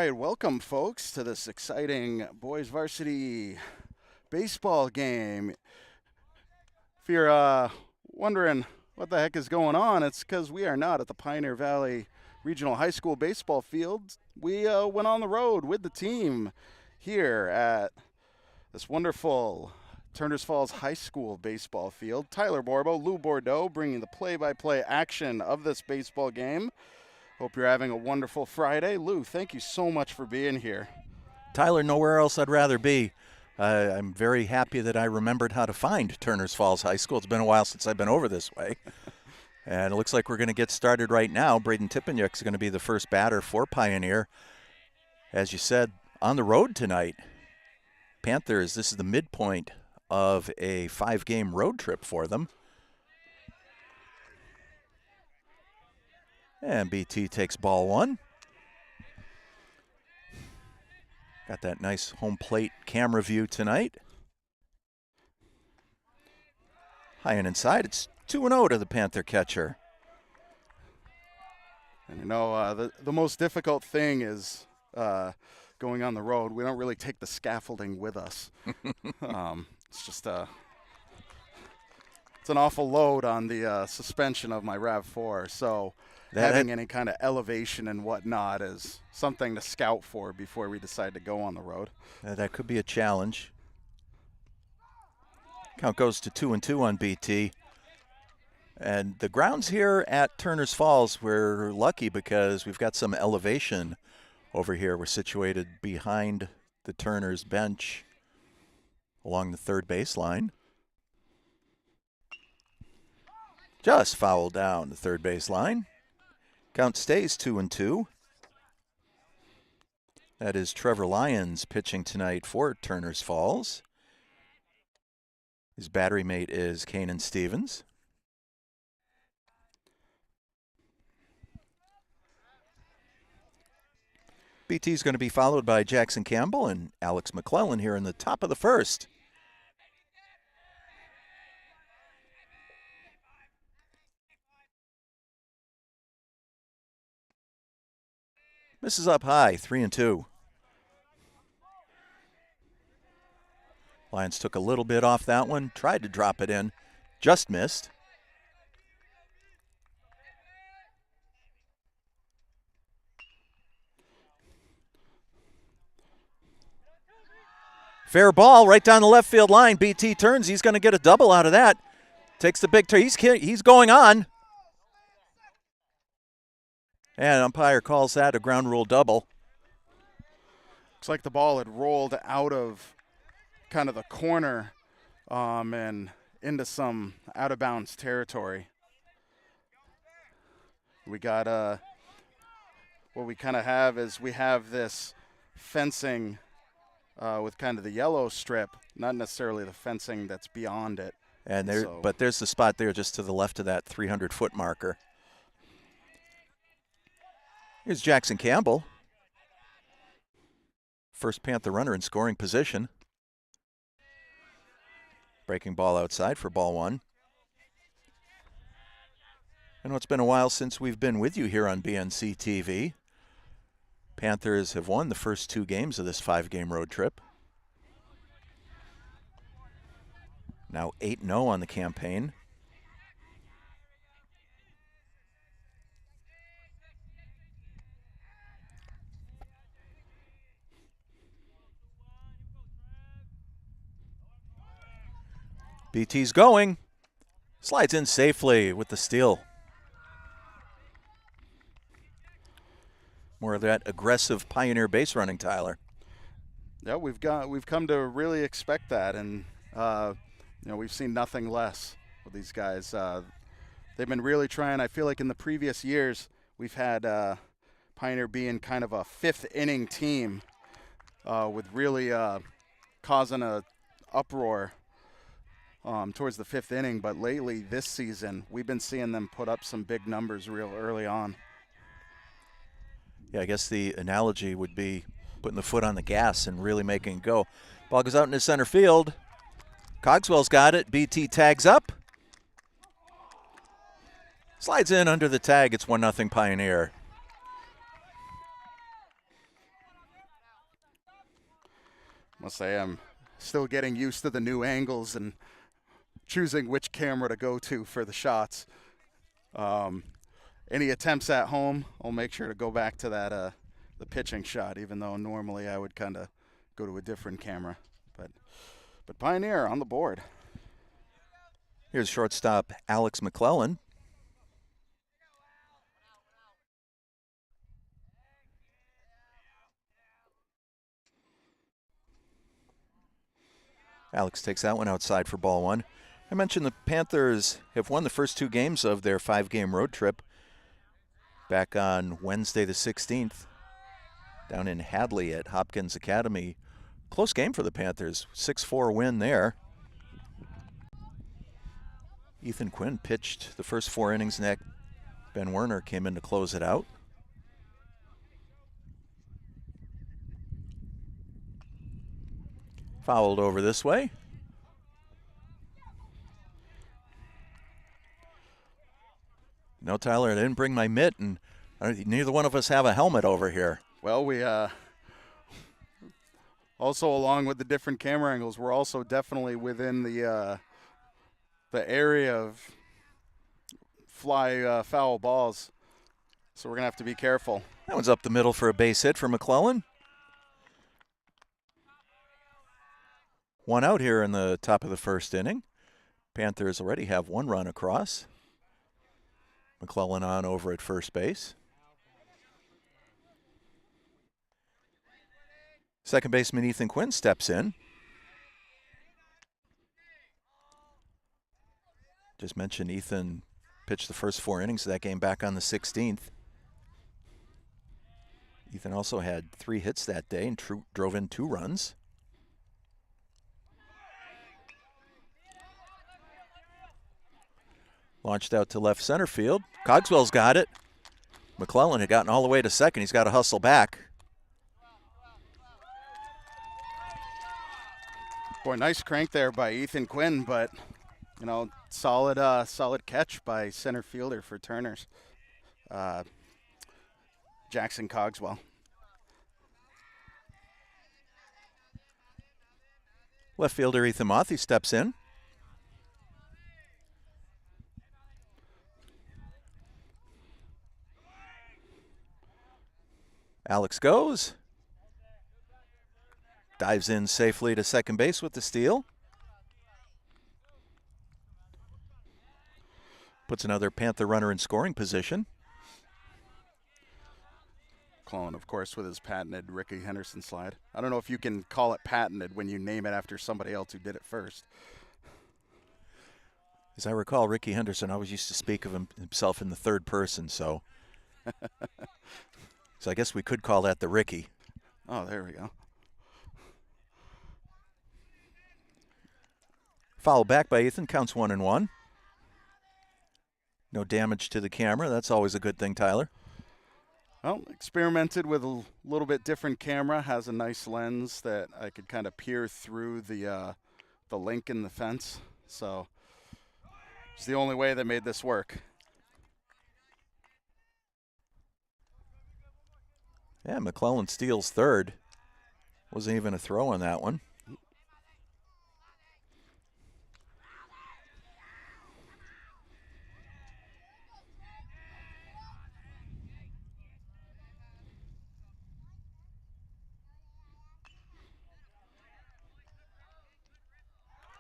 right, welcome folks to this exciting boys varsity baseball game. If you're wondering what the heck is going on, it's because we are not at the Pioneer Valley Regional High School baseball field. We went on the road with the team here at this wonderful Turners Falls High School baseball field. Tyler Borbo, Lou Bordeaux bringing the play-by-play action of this baseball game. Hope you're having a wonderful Friday. Lou, thank you so much for being here. Tyler, nowhere else I'd rather be. I'm very happy that I remembered how to find Turners Falls High School. It's been a while since I've been over this way. And it looks like we're going to get started right now. Braden Tippenyuk is going to be the first batter for Pioneer. As you said, on the road tonight. Panthers, this is the midpoint of a 5-game road trip for them. And BT takes ball one. Got that nice home plate camera view tonight. High and inside, it's 2-0 to the Panther catcher. And you know, the most difficult thing is going on the road. We don't really take the scaffolding with us. It's just it's an awful load on the suspension of my RAV4. So having any kind of elevation and whatnot is something to scout for before we decide to go on the road. That could be a challenge. Count goes to 2-2 on BT. And the grounds here at Turners Falls, we're lucky because we've got some elevation over here. We're situated behind the Turners bench along the third baseline. Just fouled down the third baseline. Count stays 2-2. That is Trevor Lyons pitching tonight for Turners Falls. His battery mate is Kanan Stevens. BT is going to be followed by Jackson Campbell and Alex McClellan here in the top of the first. Misses up high, 3-2. Lions took a little bit off that one, tried to drop it in, just missed. Fair ball right down the left field line. BT turns. He's going to get a double out of that. Takes the big turn. He's going on. And umpire calls that a ground rule double. Looks like the ball had rolled out of kind of the corner and into some out-of-bounds territory. We got what we kind of have is we have this fencing with kind of the yellow strip, not necessarily the fencing that's beyond it. And but there's the spot there just to the left of that 300-foot marker. Here's Jackson Campbell. First Panther runner in scoring position. Breaking ball outside for ball one. I know it's been a while since we've been with you here on BNC TV. Panthers have won the first 2 games of this 5-game road trip. Now 8-0 on the campaign. BT's going. Slides in safely with the steal. More of that aggressive Pioneer base running, Tyler. Yeah, we've come to really expect that, and we've seen nothing less with these guys. They've been really trying. I feel like in the previous years we've had Pioneer being kind of a 5th inning team with really causing a uproar towards the 5th inning, but lately this season we've been seeing them put up some big numbers real early on. Yeah, I guess the analogy would be putting the foot on the gas and really making it go. Ball goes out into center field. Cogswell's got it. BT tags up. Slides in under the tag. It's 1-0 Pioneer. Must say I'm still getting used to the new angles and choosing which camera to go to for the shots. Any attempts at home, I'll make sure to go back to that the pitching shot, even though normally I would kind of go to a different camera. But Pioneer on the board. Here's shortstop Alex McClellan. Alex takes that one outside for ball one. I mentioned the Panthers have won the first 2 games of their 5-game road trip back on Wednesday the 16th down in Hadley at Hopkins Academy. Close game for the Panthers, 6-4 win there. Ethan Quinn pitched the first 4 innings, and Ben Werner came in to close it out. Fouled over this way. No, Tyler, I didn't bring my mitt, and neither one of us have a helmet over here. Well, we also, along with the different camera angles, we're also definitely within the area of foul balls, so we're gonna have to be careful. That one's up the middle for a base hit for McClellan. 1 out here in the top of the first inning. Panthers already have 1 run across. McClellan on over at first base. Second baseman Ethan Quinn steps in. Just mentioned Ethan pitched the first 4 innings of that game back on the 16th. Ethan also had 3 hits that day and drove in 2 runs. Launched out to left center field. Cogswell's got it. McClellan had gotten all the way to second. He's got to hustle back. Boy, nice crank there by Ethan Quinn, but solid catch by center fielder for Turners, Jackson Cogswell. Left fielder Ethan Mothy steps in. Alex goes. Dives in safely to second base with the steal. Puts another Panther runner in scoring position. McClellan, of course, with his patented Ricky Henderson slide. I don't know if you can call it patented when you name it after somebody else who did it first. As I recall, Ricky Henderson always used to speak of himself in the third person, so I guess we could call that the Ricky. Oh, there we go. Foul back by Ethan, counts 1-1. No damage to the camera. That's always a good thing, Tyler. Well, experimented with a little bit different camera. Has a nice lens that I could kind of peer through the link in the fence. So it's the only way that made this work. Yeah, McClellan steals third. Wasn't even a throw on that one.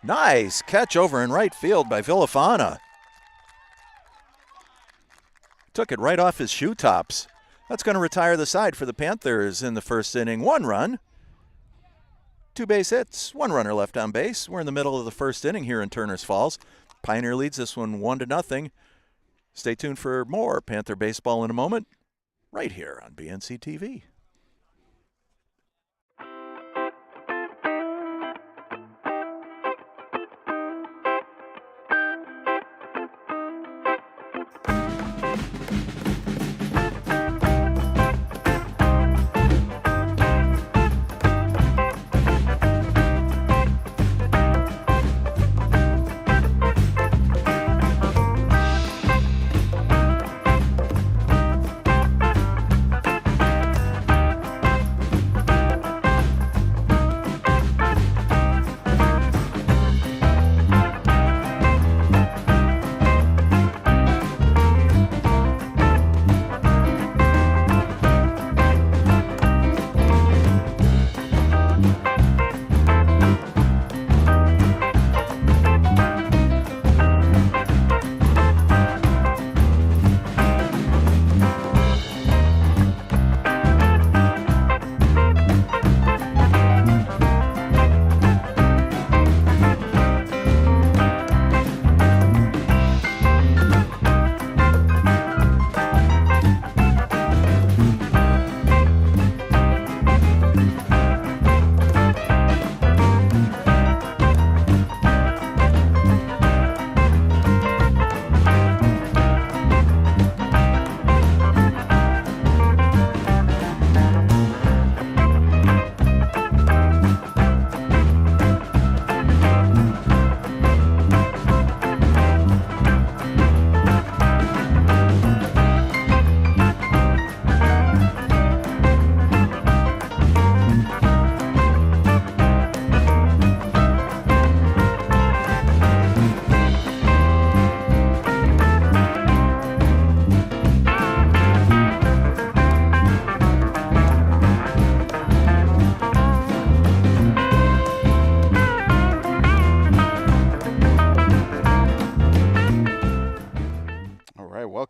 Nice catch over in right field by Villafana. Took it right off his shoe tops. That's going to retire the side for the Panthers in the first inning. 1 run, 2 base hits, 1 runner left on base. We're in the middle of the first inning here in Turners Falls. Pioneer leads this one 1-0. Stay tuned for more Panther baseball in a moment, right here on BNC TV.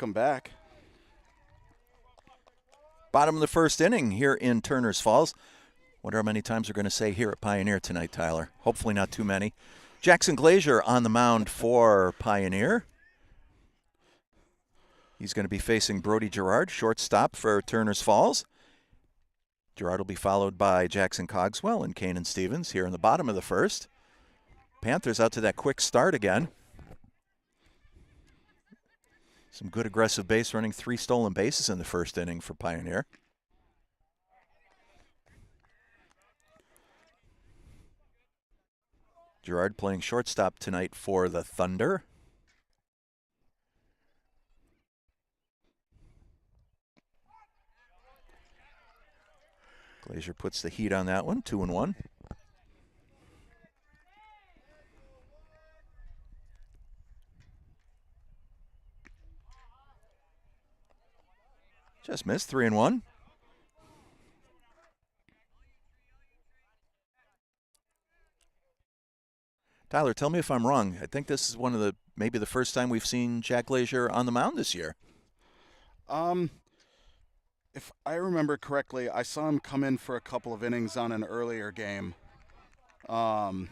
welcome back. Bottom of the first inning here in Turners Falls. Wonder how many times we're going to say here at Pioneer tonight, Tyler. Hopefully not too many. Jackson Glazier on the mound for Pioneer. He's going to be facing Brody Gerard, shortstop for Turners Falls. Gerard will be followed by Jackson Cogswell and Kanan Stevens here in the bottom of the first. Panthers out to that quick start again. Some good aggressive base running, 3 stolen bases in the first inning for Pioneer. Gerard playing shortstop tonight for the Thunder. Glazier puts the heat on that one, 2-1. Just missed, 3-1. Tyler, tell me if I'm wrong. I think this is maybe the first time we've seen Jack Glazier on the mound this year. If I remember correctly, I saw him come in for a couple of innings on an earlier game. I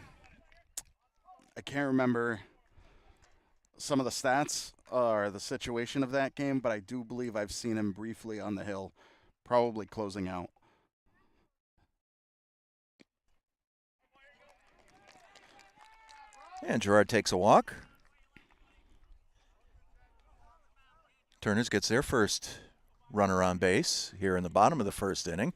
can't remember some of the stats or the situation of that game, but I do believe I've seen him briefly on the hill, probably closing out. And Gerard takes a walk. Turners gets their first runner on base here in the bottom of the first inning.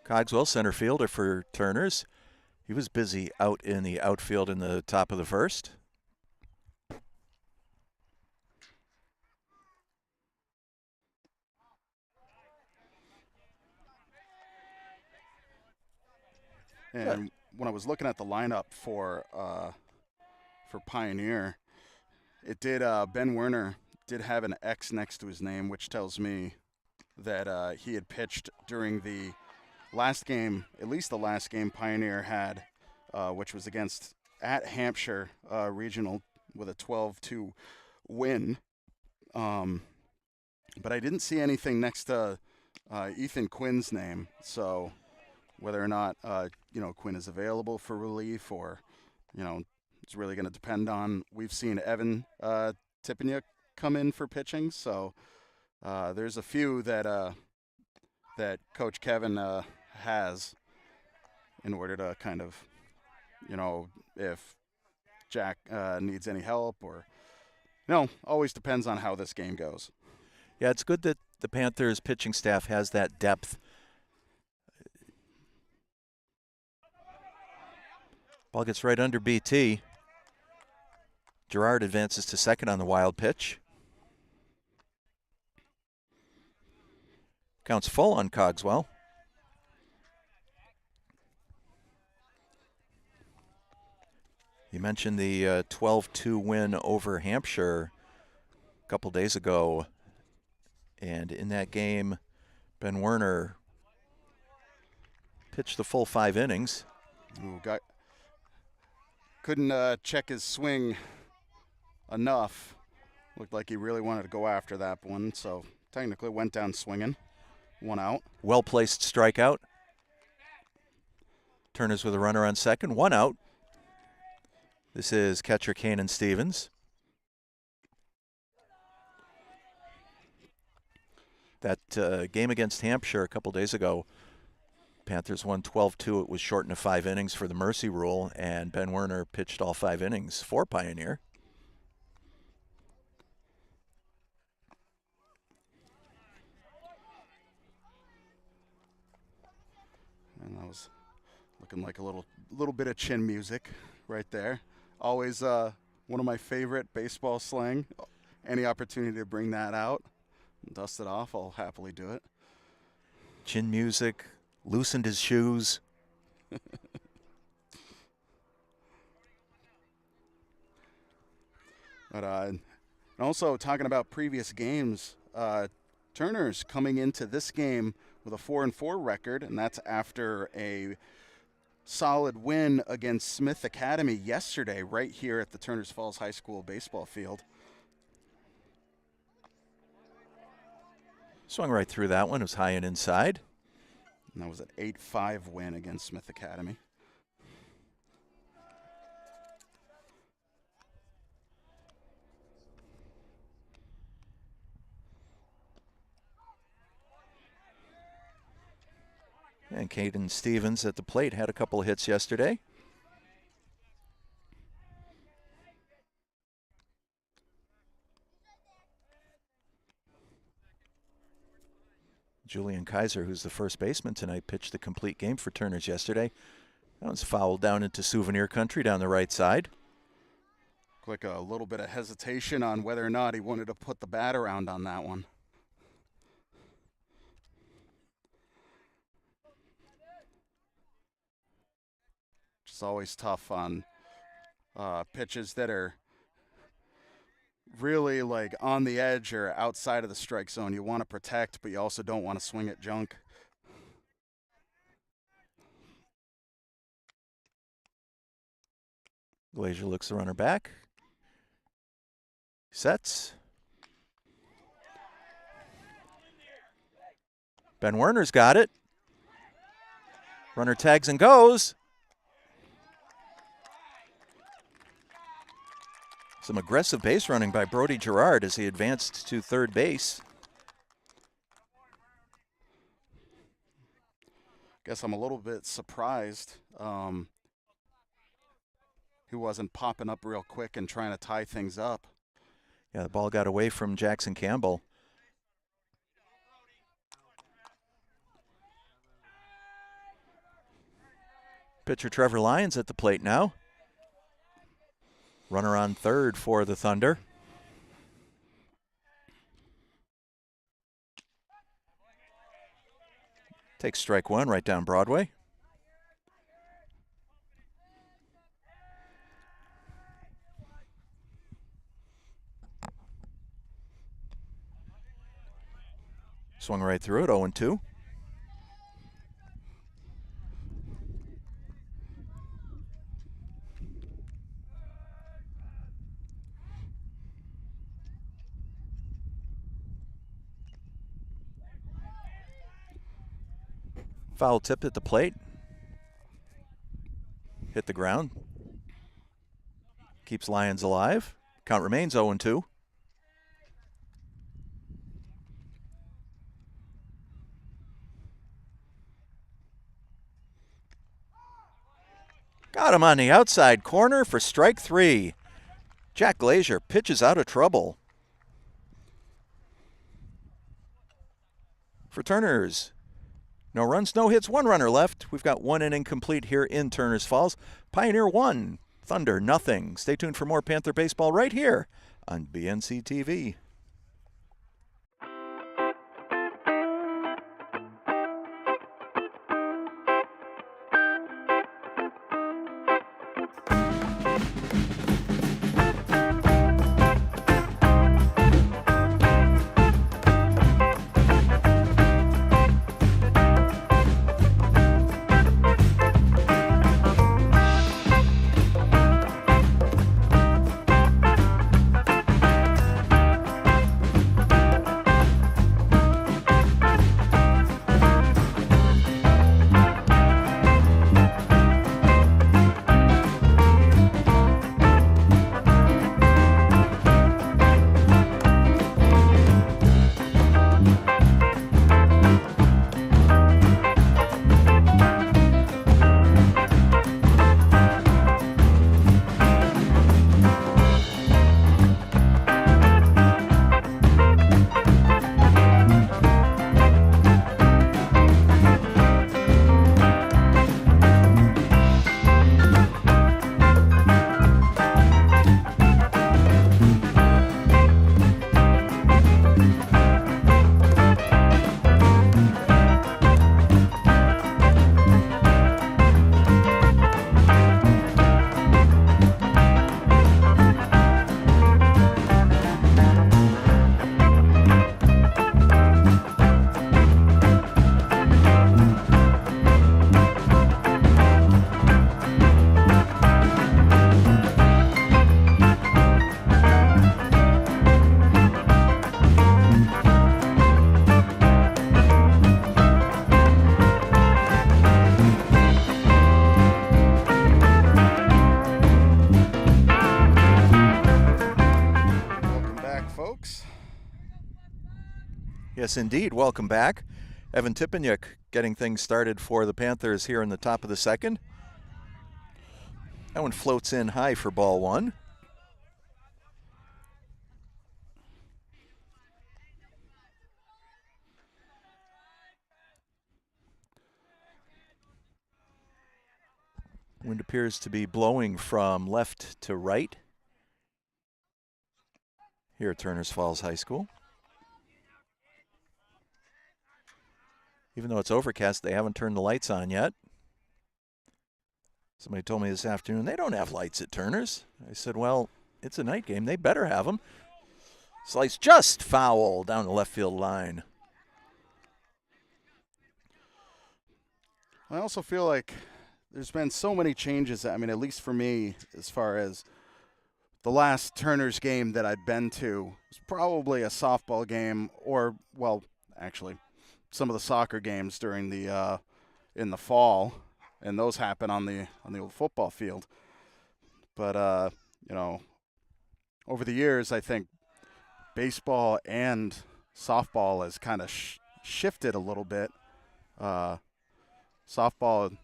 Cogswell, center fielder for Turners. He was busy out in the outfield in the top of the first. And when I was looking at the lineup for Pioneer, it did Ben Werner did have an X next to his name, which tells me that he had pitched during the last game, at least the last game Pioneer had, which was at Hampshire Regional with a 12-2 win. But I didn't see anything next to Ethan Quinn's name, so whether or not Quinn is available for relief, or it's really going to depend on. We've seen Evan Tippiniuk come in for pitching, so there's a few that Coach Kevin has in order to kind of, if Jack needs any help, or always depends on how this game goes. Yeah, it's good that the Panthers pitching staff has that depth. Ball gets right under BT. Gerard advances to second on the wild pitch. Counts full on Cogswell. You mentioned the 12-2 win over Hampshire a couple days ago. And in that game, Ben Werner pitched the full 5 innings. Couldn't check his swing enough. Looked like he really wanted to go after that one, so technically went down swinging. 1 out. Well-placed strikeout. Turners with a runner on second. 1 out. This is catcher Kanan Stevens. That game against Hampshire a couple days ago, Panthers won 12-2. It was shortened to 5 innings for the mercy rule, and Ben Werner pitched all 5 innings for Pioneer. And that was looking like a little bit of chin music right there. Always one of my favorite baseball slang. Any opportunity to bring that out and dust it off, I'll happily do it. Chin music, loosened his shoes. But and also talking about previous games, Turners coming into this game with a 4-4 record, and that's after a solid win against Smith Academy yesterday right here at the Turners Falls High School baseball field. Swung right through that one. It was high and inside. And that was an 8-5 win against Smith Academy. And Caden Stevens at the plate had a couple of hits yesterday. Julian Kaiser, who's the first baseman tonight, pitched the complete game for Turners yesterday. That was fouled down into Souvenir Country down the right side. Like a little bit of hesitation on whether or not he wanted to put the bat around on that one. It's always tough on pitches that are really like on the edge or outside of the strike zone. You want to protect, but you also don't want to swing at junk. Glazier looks the runner back. Sets. Ben Werner's got it. Runner tags and goes. Some aggressive base running by Brody Gerard as he advanced to third base. Guess I'm a little bit surprised he wasn't popping up real quick and trying to tie things up. Yeah, the ball got away from Jackson Campbell. Pitcher Trevor Lyons at the plate now. Runner on third for the Thunder. Takes strike one right down Broadway. Swung right through it, 0-2. Foul tip at the plate. Hit the ground. Keeps Lions alive. Count remains 0-2. Got him on the outside corner for strike three. Jack Glazier pitches out of trouble. For Turners, no runs, no hits, one runner left. We've got one inning complete here in Turners Falls. Pioneer 1, Thunder nothing. Stay tuned for more Panther baseball right here on BNC TV. Yes, indeed. Welcome back. Evan Tipeniuk getting things started for the Panthers here in the top of the second. That one floats in high for ball one. Wind appears to be blowing from left to right here at Turners Falls High School. Even though it's overcast, they haven't turned the lights on yet. Somebody told me this afternoon, they don't have lights at Turners. I said, well, it's a night game. They better have them. Slice just foul down the left field line. I also feel like there's been so many changes. I mean, at least for me, as far as the last Turners game that I'd been to was probably a softball game, or, well, actually, some of the soccer games during the in the fall, and those happen on the old football field. But you know, over the years, I think baseball and softball has kind of shifted a little bit. Softball,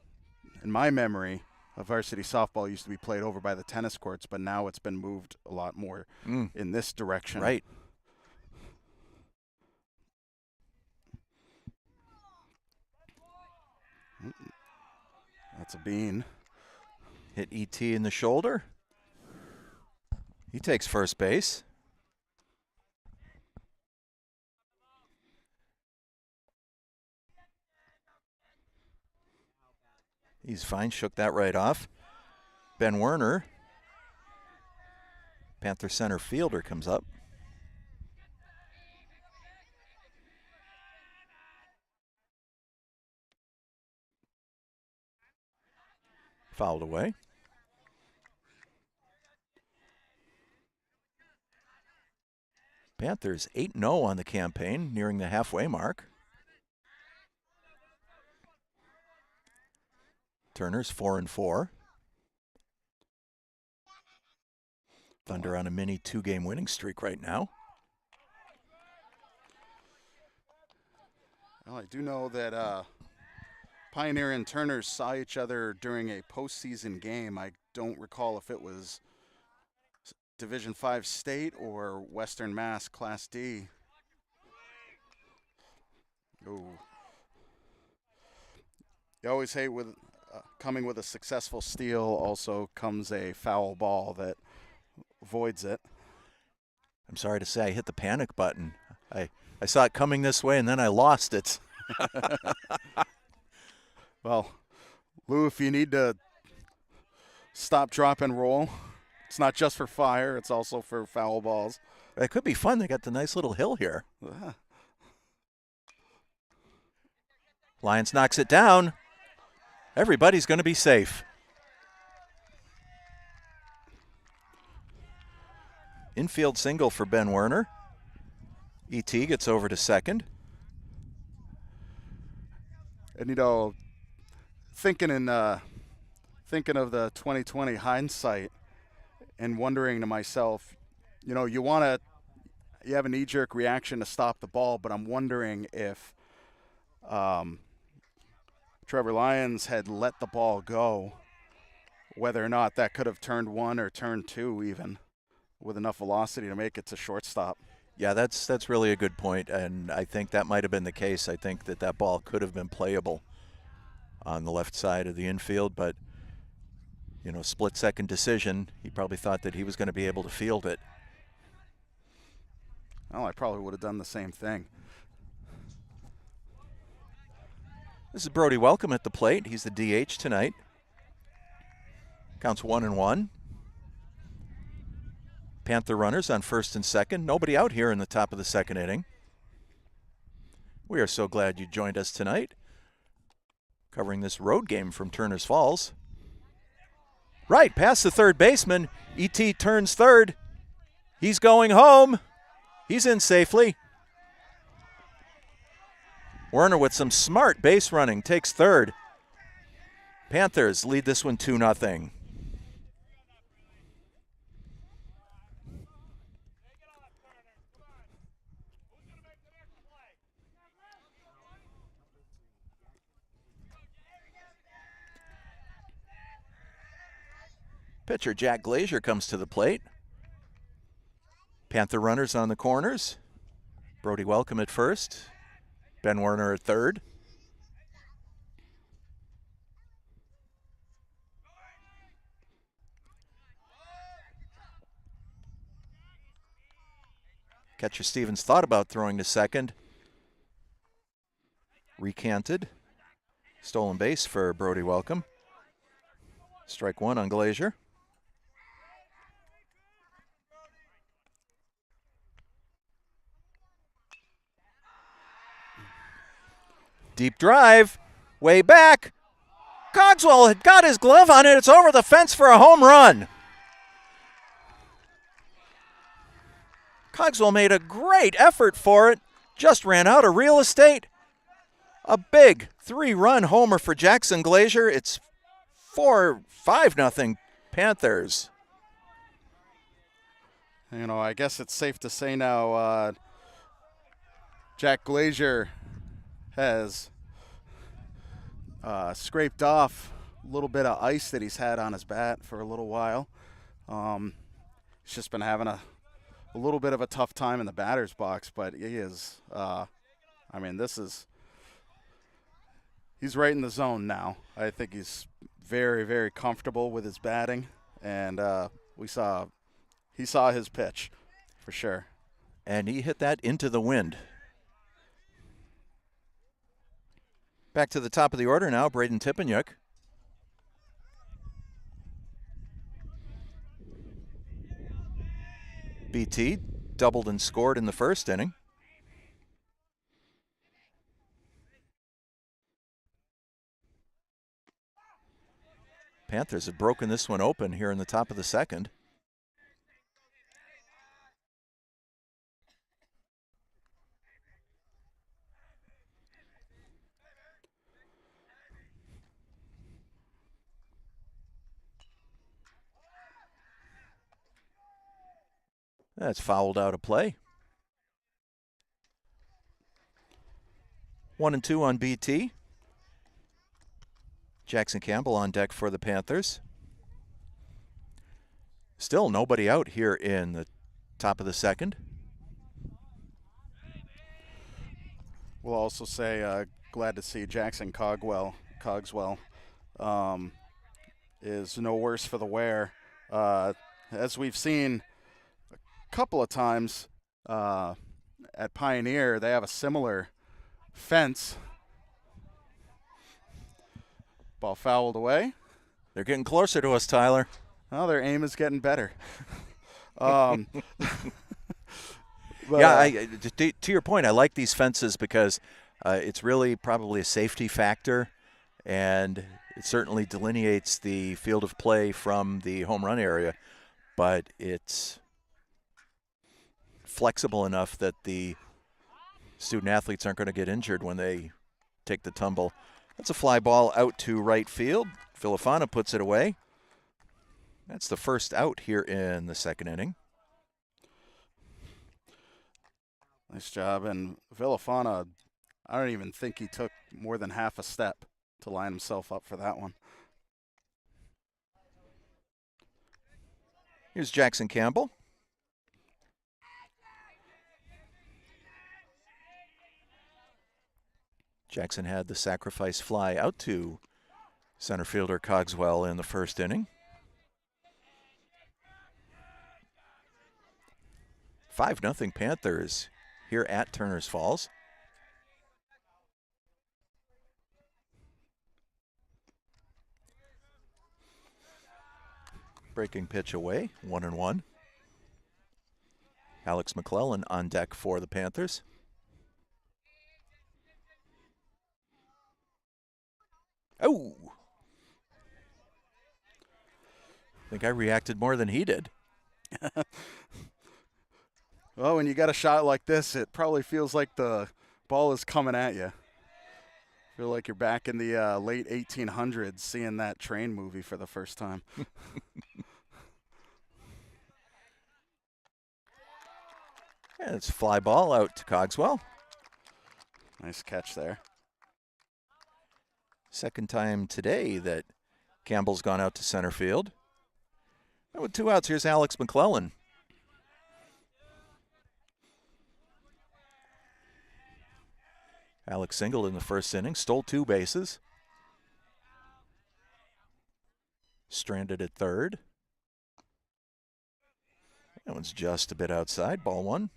in my memory, varsity softball used to be played over by the tennis courts, but now it's been moved a lot more in this direction. Right. That's a bean. Hit ET in the shoulder. He takes first base. He's fine, shook that right off. Ben Werner, Panther center fielder, comes up. Fouled away. Panthers 8-0 on the campaign, nearing the halfway mark. Turners 4-4. Thunder on a mini 2-game winning streak right now. Well, I do know that Pioneer and Turners saw each other during a postseason game. I don't recall if it was Division 5 State or Western Mass Class D. Ooh. You always hate with coming with a successful steal also comes a foul ball that voids it. I'm sorry to say I hit the panic button. I saw it coming this way and then I lost it. Well, Lou, if you need to stop, drop, and roll, it's not just for fire, it's also for foul balls. It could be fun. They got the nice little hill here. Lyons knocks it down. Everybody's going to be safe. Infield single for Ben Werner. ET gets over to second. And, you know, thinking of the 2020 hindsight and wondering to myself, you know, you have a knee-jerk reaction to stop the ball, but I'm wondering if Trevor Lyons had let the ball go, whether or not that could have turned one or turned two even with enough velocity to make it to shortstop. Yeah, that's really a good point, and I think that might have been the case. I think that ball could have been playable on the left side of the infield, but, you know, split-second decision. He probably thought that he was going to be able to field it. Well, I probably would have done the same thing. This is Brody Welcome at the plate. He's the DH tonight. Counts 1-1. Panther runners on first and second. Nobody out here in the top of the second inning. We are so glad you joined us tonight, covering this road game from Turners Falls. Right, past the third baseman. E.T. turns third. He's going home. He's in safely. Werner with some smart base running takes third. Panthers lead this one 2-0. Pitcher Jack Glazier comes to the plate. Panther runners on the corners. Brody Welcome at first. Ben Werner at third. Catcher Stevens thought about throwing to second. Recanted. Stolen base for Brody Welcome. Strike one on Glazier. Deep drive. Way back. Cogswell had got his glove on it. It's over the fence for a home run. Cogswell made a great effort for it. Just ran out of real estate. A big 3-run homer for Jackson Glazier. It's 5-0 Panthers. You know, I guess it's safe to say now Jack Glazier has scraped off a little bit of ice that he's had on his bat for a little while. He's just been having a little bit of a tough time in the batter's box, but he is, he's right in the zone now. I think he's very, very comfortable with his batting, and he saw his pitch for sure. And he hit that into the wind. Back to the top of the order now, Braden Tippenyuk. BT doubled and scored in the first inning. Panthers have broken this one open here in the top of the second. That's fouled out of play. 1-2 on BT. Jackson Campbell on deck for the Panthers. Still nobody out here in the top of the second. We'll also say glad to see Jackson Cogswell is no worse for the wear. As we've seen a couple of times at Pioneer, they have a similar fence. Ball fouled away. They're getting closer to us, Tyler. Well, their aim is getting better. But, yeah, to your point, I like these fences because it's really probably a safety factor, and it certainly delineates the field of play from the home run area, but it's flexible enough that the student athletes aren't going to get injured when they take the tumble. That's a fly ball out to right field. Villafana puts it away. That's the first out here in the second inning. Nice job. And Villafana, I don't even think he took more than half a step to line himself up for that one. Here's Jackson Campbell. Jackson had the sacrifice fly out to center fielder Cogswell in the first inning. 5-0 Panthers here at Turner's Falls. Breaking pitch away, 1-1. Alex McClellan on deck for the Panthers. Oh! I think I reacted more than he did. Well, when you got a shot like this, it probably feels like the ball is coming at you. Feel like you're back in the late 1800s seeing that train movie for the first time. Yeah, it's a fly ball out to Cogswell. Nice catch there. Second time today that Campbell's gone out to center field. And with 2 outs, here's Alex McClellan. Alex singled in the first inning, stole 2 bases. Stranded at third. That one's just a bit outside, ball 1.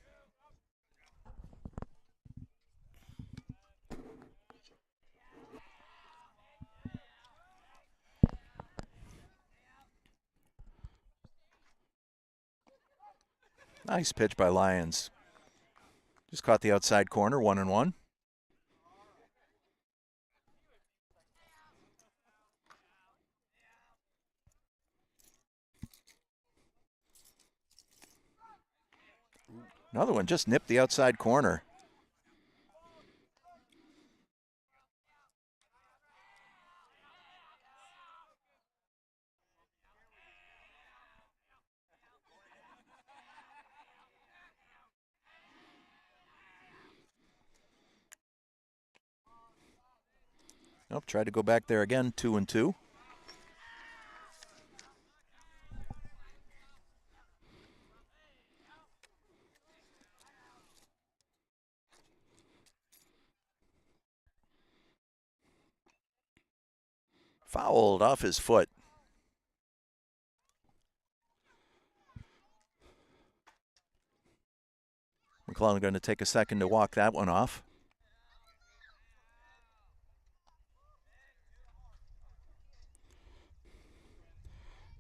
Nice pitch by Lyons. Just caught the outside corner, 1-1. Another one just nipped the outside corner. Nope, tried to go back there again, 2-2. Fouled off his foot. McClellan going to take a second to walk that one off.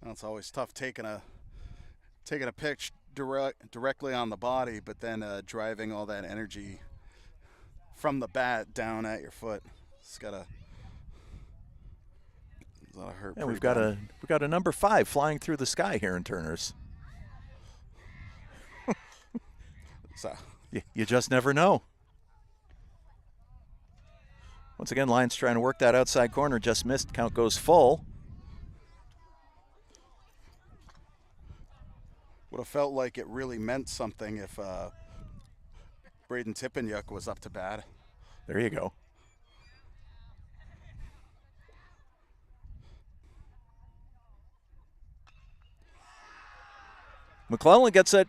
Well, it's always tough taking a pitch directly on the body, but then driving all that energy from the bat down at your foot. It's gotta hurt. And we've got a number 5 flying through the sky here in Turner's. So you just never know. Once again, Lyons trying to work that outside corner, just missed. Count goes full. Would have felt like it really meant something if Braden Tippanyuk was up to bat. There you go. McClellan gets it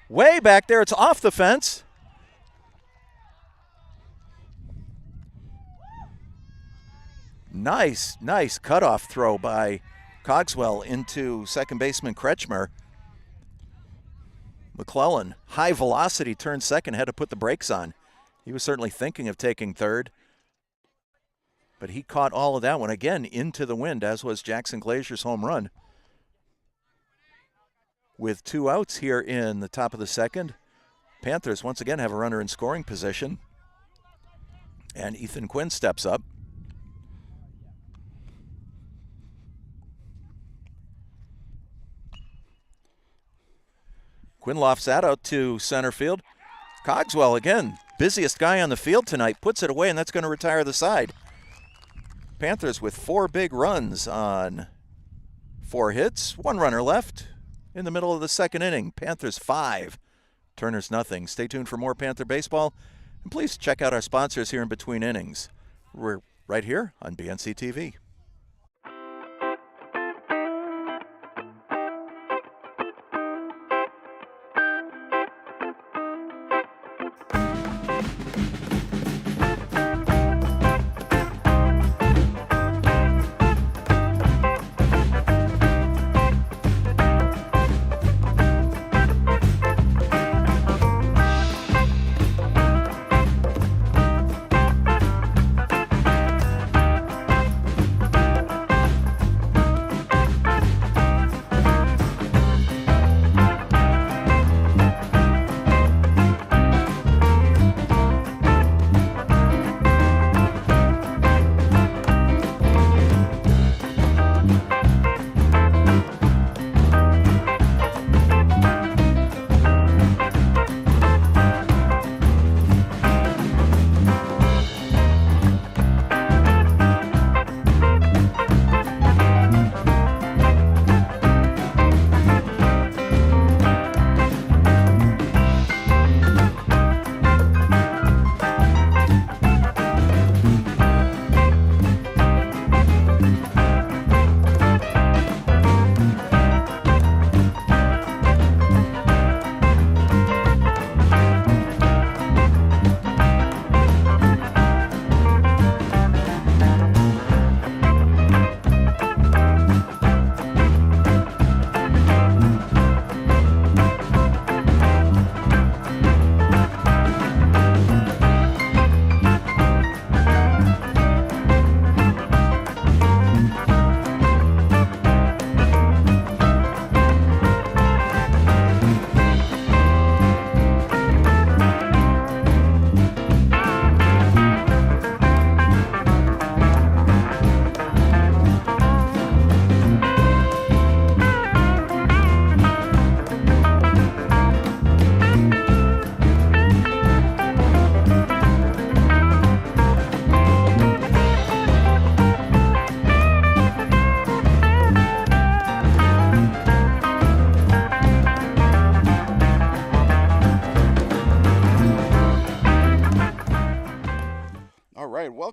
way back there. It's off the fence. Nice cutoff throw by Cogswell into second baseman Kretschmer. McClellan, high velocity, turned second, had to put the brakes on. He was certainly thinking of taking third, but he caught all of that one again into the wind, as was Jackson Glazier's home run. With 2 outs here in the top of the second, Panthers once again have a runner in scoring position, and Ethan Quinn steps up. Quinn lofts that out to center field. Cogswell again, busiest guy on the field tonight, puts it away, and that's going to retire the side. Panthers with 4 big runs on 4 hits, 1 runner left in the middle of the second inning. Panthers 5, Turner's nothing. Stay tuned for more Panther baseball, and please check out our sponsors here in between innings. We're right here on BNC TV.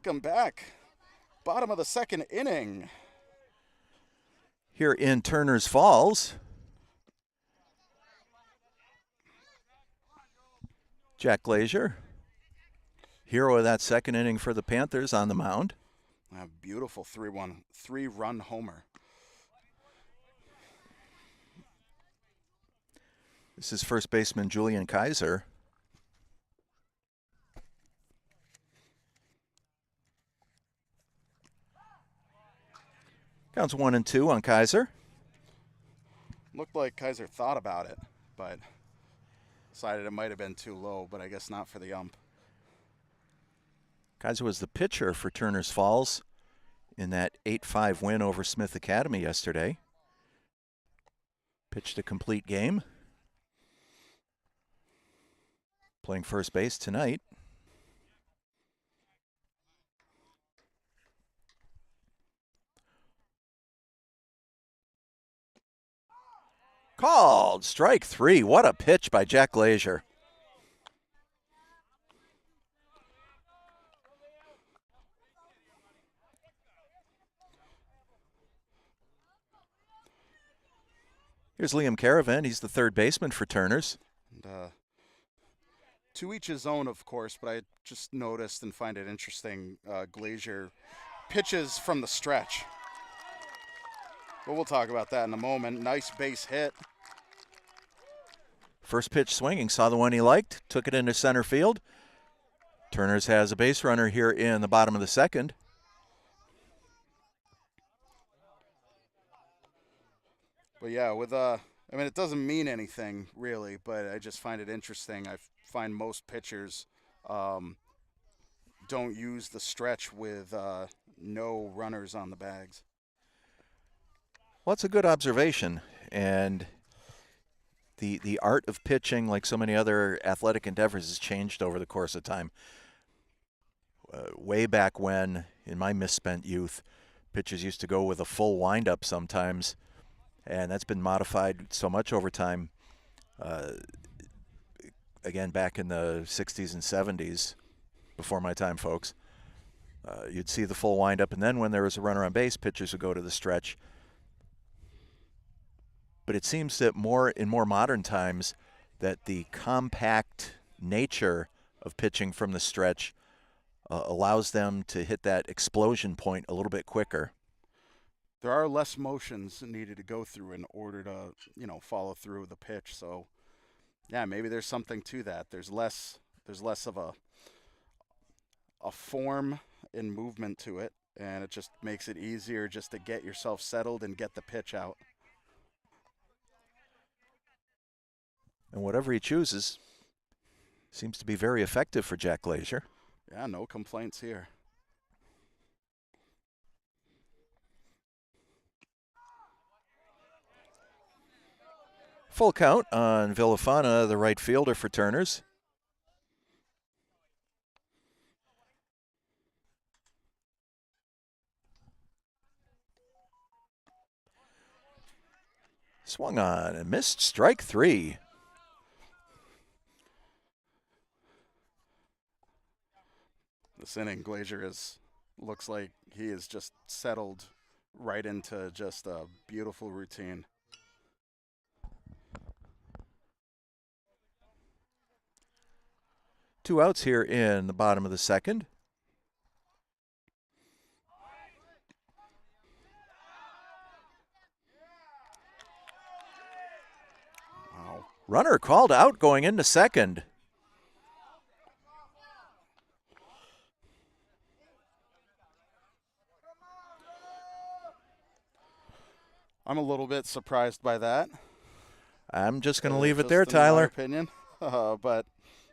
welcome back. Bottom of the second inning. Here in Turner's Falls, Jack Glazier, hero of that second inning for the Panthers, on the mound. A beautiful 3-run homer. This is first baseman Julian Kaiser. Counts 1-2 on Kaiser. Looked like Kaiser thought about it, but decided it might have been too low, but I guess not for the ump. Kaiser was the pitcher for Turner's Falls in that 8-5 win over Smith Academy yesterday. Pitched a complete game. Playing first base tonight. Called strike 3. What a pitch by Jack Glazier. Here's Liam Caravan. He's the third baseman for Turners. And, to each his own, of course, but I just noticed and find it interesting, Glazier pitches from the stretch. But we'll talk about that in a moment. Nice base hit. First pitch swinging, saw the one he liked, took it into center field. Turners has a base runner here in the bottom of the second. But yeah, I mean, it doesn't mean anything really, but I just find it interesting. I find most pitchers don't use the stretch with no runners on the bags. Well, that's a good observation. And the art of pitching, like so many other athletic endeavors, has changed over the course of time. Way back when, in my misspent youth, pitchers used to go with a full windup sometimes, and that's been modified so much over time. Again, back in the 60s and 70s, before my time, folks, you'd see the full windup, and then when there was a runner on base, pitchers would go to the stretch. But it seems that in more modern times, that the compact nature of pitching from the stretch allows them to hit that explosion point a little bit quicker. There are less motions needed to go through in order to, follow through with the pitch. So, yeah, maybe there's something to that. There's less of a form and movement to it, and it just makes it easier just to get yourself settled and get the pitch out. And whatever he chooses seems to be very effective for Jack Glazier. Yeah, no complaints here. Full count on Villafana, the right fielder for Turners. Swung on and missed, strike 3. This inning, Glazier looks like he is just settled right into just a beautiful routine. Two outs here in the bottom of the second. Wow. Runner called out going into second. I'm a little bit surprised by that. I'm just going to leave it there, in Tyler. my opinion. But,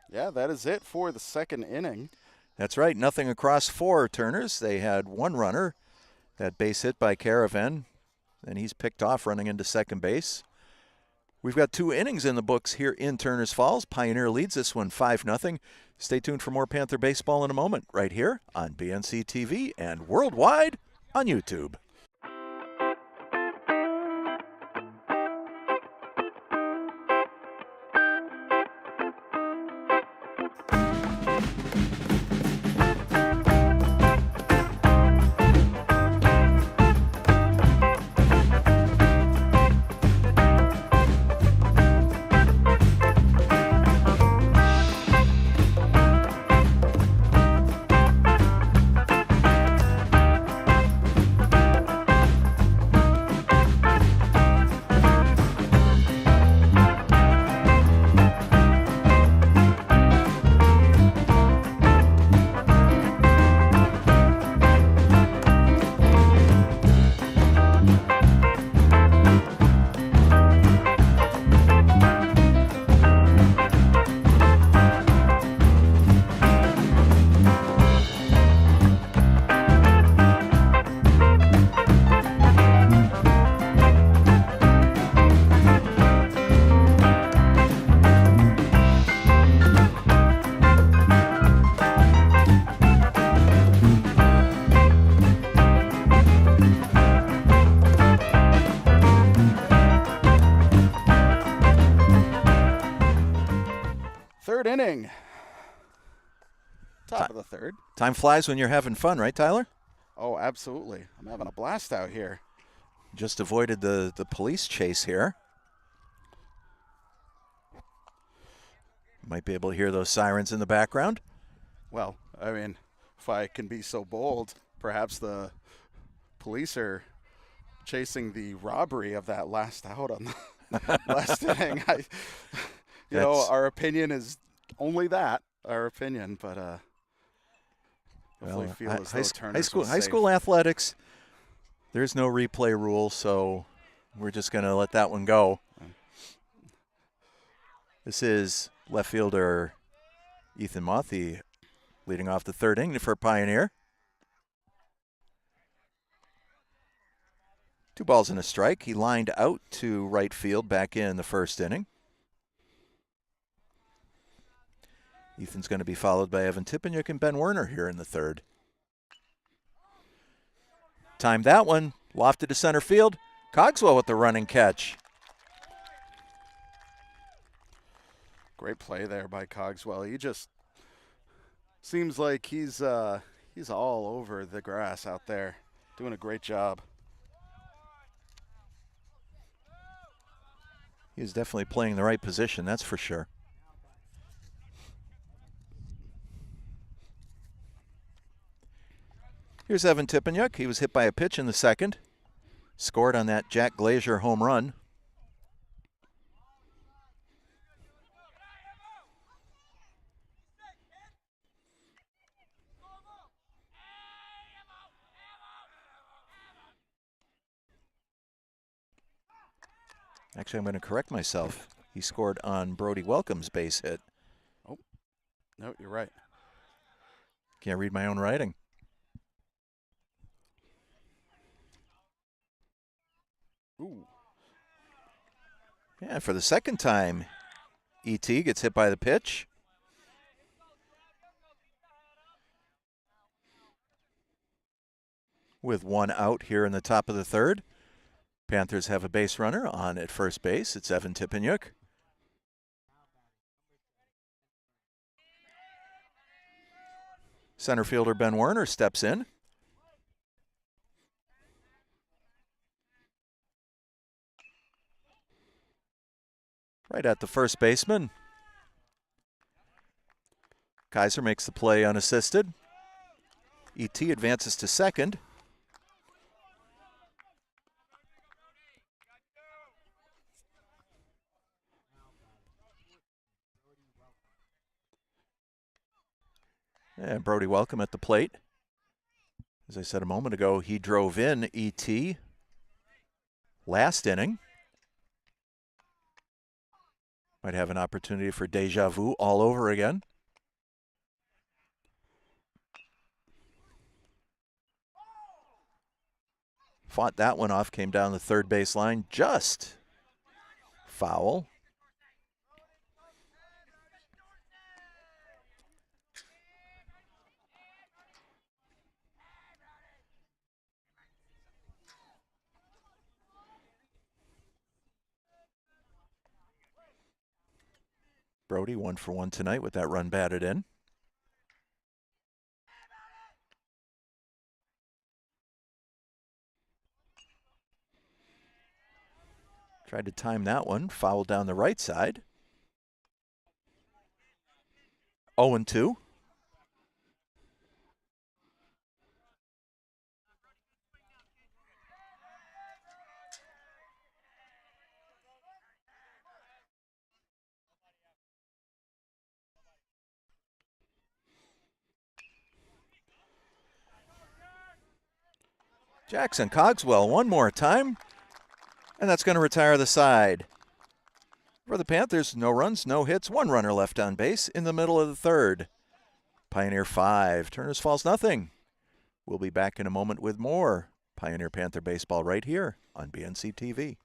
yeah, that is it for the second inning. That's right. Nothing across for Turners. They had one runner, that base hit by Caravan, and he's picked off running into second base. We've got 2 innings in the books here in Turners Falls. Pioneer leads this one 5-0. Stay tuned for more Panther baseball in a moment right here on BNC TV and worldwide on YouTube. third inning. Top of the third. Time flies when you're having fun, right, Tyler? Oh, absolutely. I'm having a blast out here. Just avoided the police chase here. Might be able to hear those sirens in the background. Well, I mean, if I can be so bold, perhaps the police are chasing the robbery of that last out on the last inning. You know, our opinion is only that, our opinion, but definitely feel as though Turner's was high school athletics, there's no replay rule, so we're just going to let that one go. This is left fielder Ethan Mothy leading off the third inning for Pioneer. 2 balls and a strike. He lined out to right field back in the first inning. Ethan's going to be followed by Evan Tipeniuk and Ben Werner here in the third. Timed that one. Lofted to center field. Cogswell with the running catch. Great play there by Cogswell. He just seems like he's all over the grass out there, doing a great job. He's definitely playing the right position, that's for sure. Here's Evan Tipeniuk. He was hit by a pitch in the second. Scored on that Jack Glazier home run. Actually, I'm going to correct myself. He scored on Brody Welcome's base hit. Oh, no, you're right. Can't read my own writing. Ooh. Yeah, for the second time, E.T. gets hit by the pitch. With 1 out here in the top of the third. Panthers have a base runner on at first base. It's Evan Tipeniuk. Center fielder Ben Werner steps in. Right at the first baseman. Kaiser makes the play unassisted. E.T. advances to second. And Brody Welcome at the plate. As I said a moment ago, he drove in E.T. last inning. Might have an opportunity for deja vu all over again. Fought that one off, came down the third base line, just foul. Brody 1 for 1 tonight with that run batted in. Tried to time that one, fouled down the right side. 0-2. Jackson Cogswell one more time, and that's going to retire the side. For the Panthers, no runs, no hits, 1 runner left on base in the middle of the third. Pioneer 5, Turners Falls nothing. We'll be back in a moment with more Pioneer Panther baseball right here on BNC TV.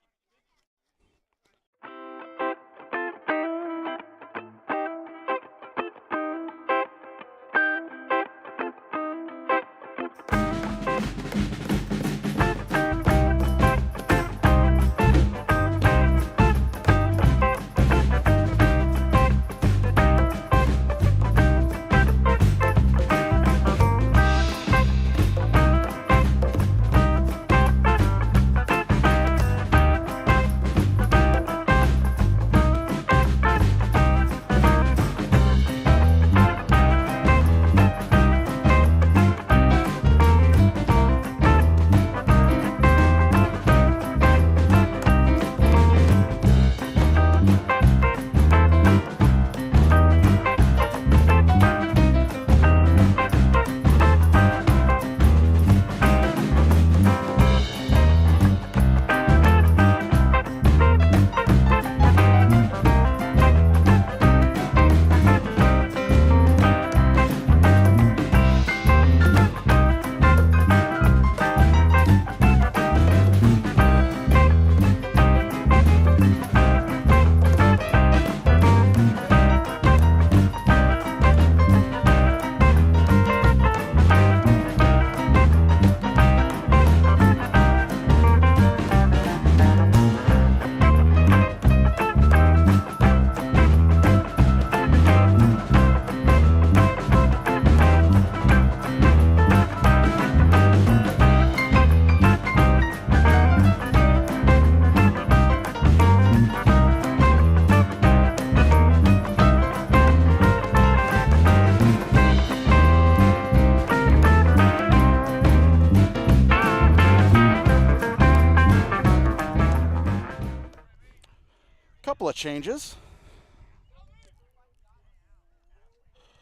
Couple of changes.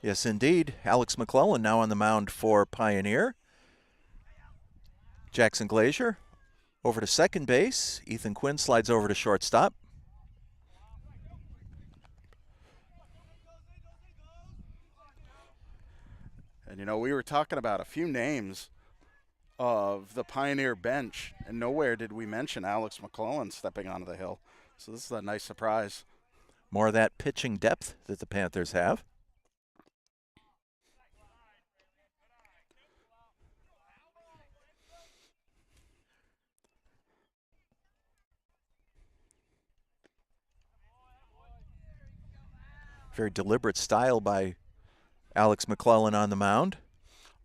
Yes, indeed. Alex McClellan now on the mound for Pioneer. Jackson Glazier over to second base. Ethan Quinn slides over to shortstop. And, you know, we were talking about a few names of the Pioneer bench, and nowhere did we mention Alex McClellan stepping onto the hill. So this is a nice surprise. More of that pitching depth that the Panthers have. Very deliberate style by Alex McClellan on the mound.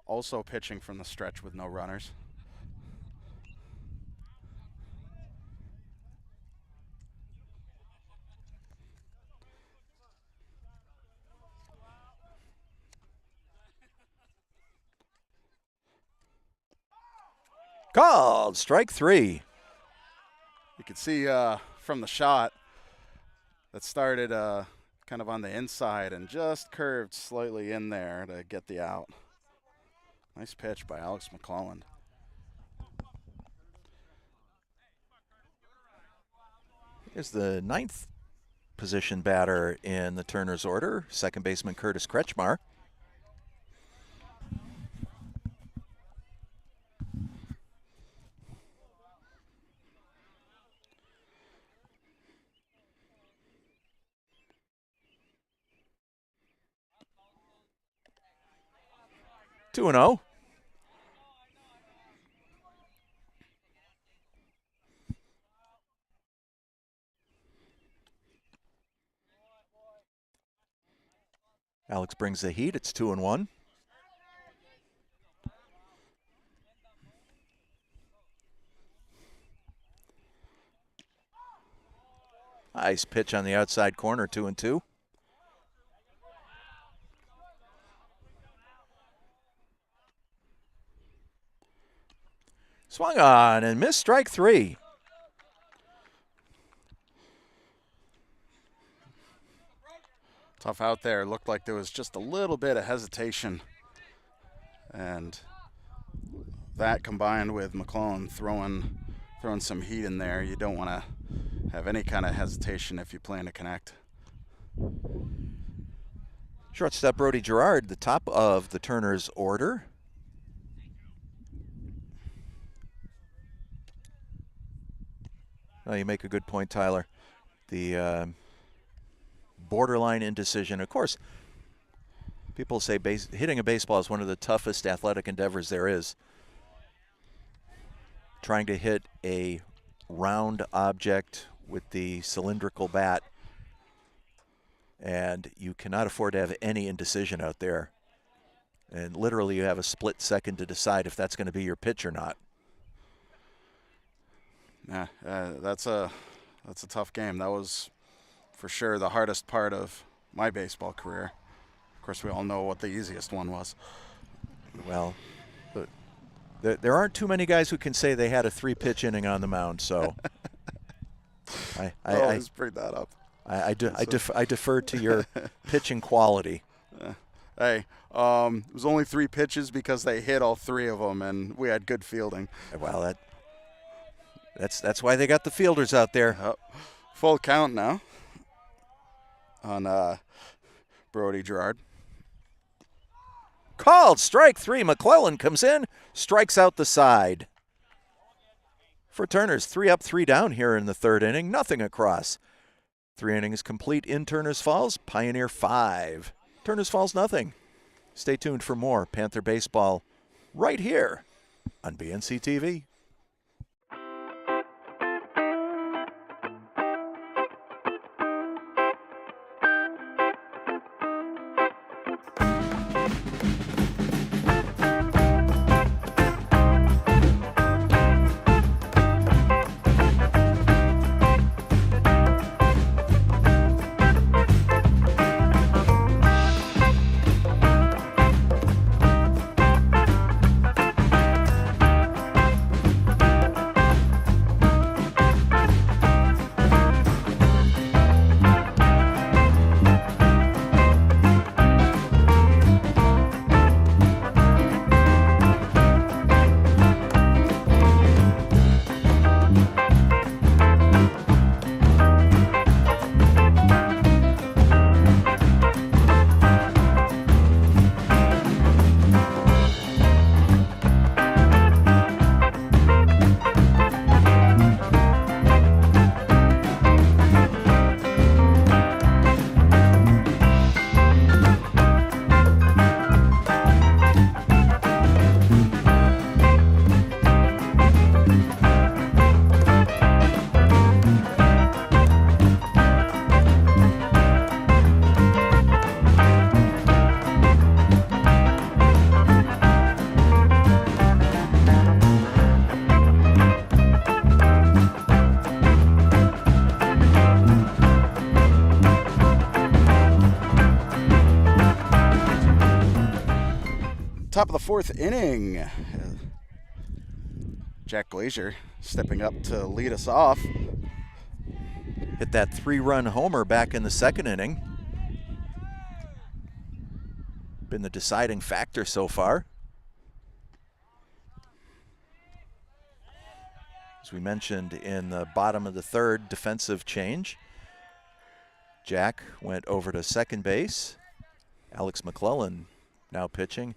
Also pitching from the stretch with no runners. Called strike 3. You can see from the shot that started kind of on the inside and just curved slightly in there to get the out. Nice pitch by Alex McClellan. Here's the 9th position batter in the Turner's order, second baseman Curtis Kretschmar. Two and 0. Alex brings the heat. It's 2 and 1. Nice pitch on the outside corner, 2 and 2. Swung on and missed, strike 3. Tough out there. Looked like there was just a little bit of hesitation. And that combined with McClellan throwing some heat in there, you don't want to have any kind of hesitation if you plan to connect. Shortstop Brody Gerard, the top of the Turner's order. Oh, you make a good point, Tyler. The borderline indecision. Of course, people say hitting a baseball is one of the toughest athletic endeavors there is. Trying to hit a round object with the cylindrical bat, and you cannot afford to have any indecision out there. And literally you have a split second to decide if that's going to be your pitch or not. Yeah, that's a tough game. That was for sure the hardest part of my baseball career. Of course, we all know what the easiest one was. Well, there aren't too many guys who can say they had a 3-pitch inning on the mound, so I always bring that up. I defer to your pitching quality. Hey, it was only 3 pitches because they hit all 3 of them, and we had good fielding. Well, that's why they got the fielders out there. Full count now on Brody Gerard. Called strike 3. McClellan comes in, strikes out the side. For Turner's 3 up, 3 down here in the 3rd inning, nothing across. 3 innings complete in Turner's Falls. Pioneer 5. Turner's Falls nothing. Stay tuned for more Panther baseball right here on BNC TV. top of the fourth inning. Jack Glazier stepping up to lead us off. Hit that 3-run homer back in the second inning. Been the deciding factor so far. As we mentioned in the bottom of the third, defensive change. Jack went over to second base. Alex McClellan now pitching.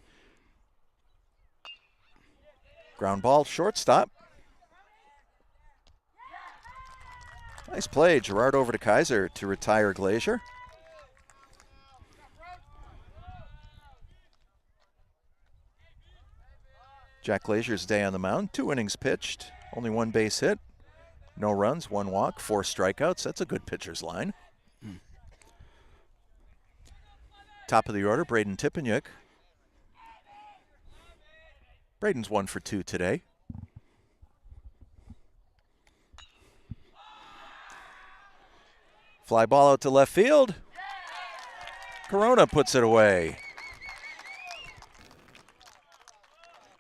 Ground ball, shortstop. Nice play, Gerard over to Kaiser to retire Glazier. Jack Glazier's day on the mound, 2 innings pitched, only 1 base hit, no runs, 1 walk, 4 strikeouts. That's a good pitcher's line. Top of the order, Braden Tipeniuk. Braden's 1 for 2 today. Fly ball out to left field. Corona puts it away.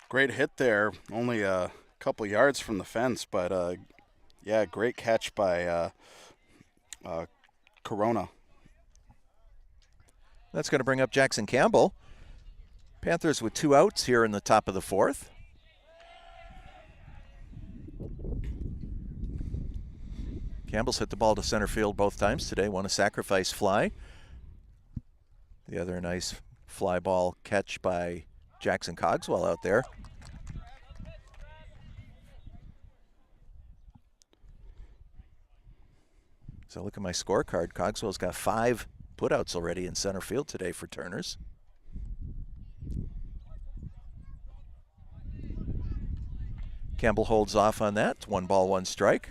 Great hit there, only a couple yards from the fence, but yeah, great catch by Corona. That's going to bring up Jackson Campbell. Panthers with 2 outs here in the top of the fourth. Campbell's hit the ball to center field both times today. One a sacrifice fly. The other nice fly ball catch by Jackson Cogswell out there. So look at my scorecard. Cogswell's got 5 putouts already in center field today for Turners. Campbell holds off on that. 1 ball, 1 strike.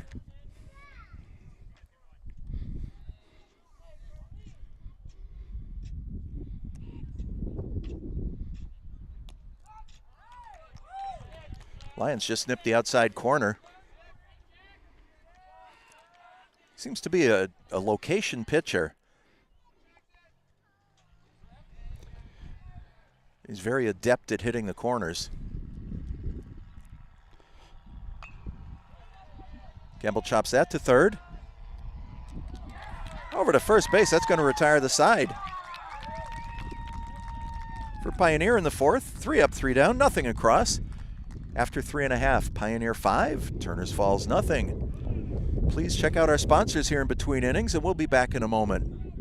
Lions just nipped the outside corner. Seems to be a location pitcher. He's very adept at hitting the corners. Campbell chops that to third. Over to first base. That's going to retire the side. For Pioneer in the fourth, 3 up, 3 down, nothing across. After 3.5, Pioneer 5, Turners Falls nothing. Please check out our sponsors here in between innings, and we'll be back in a moment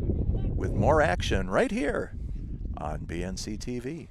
with more action right here on BNC TV.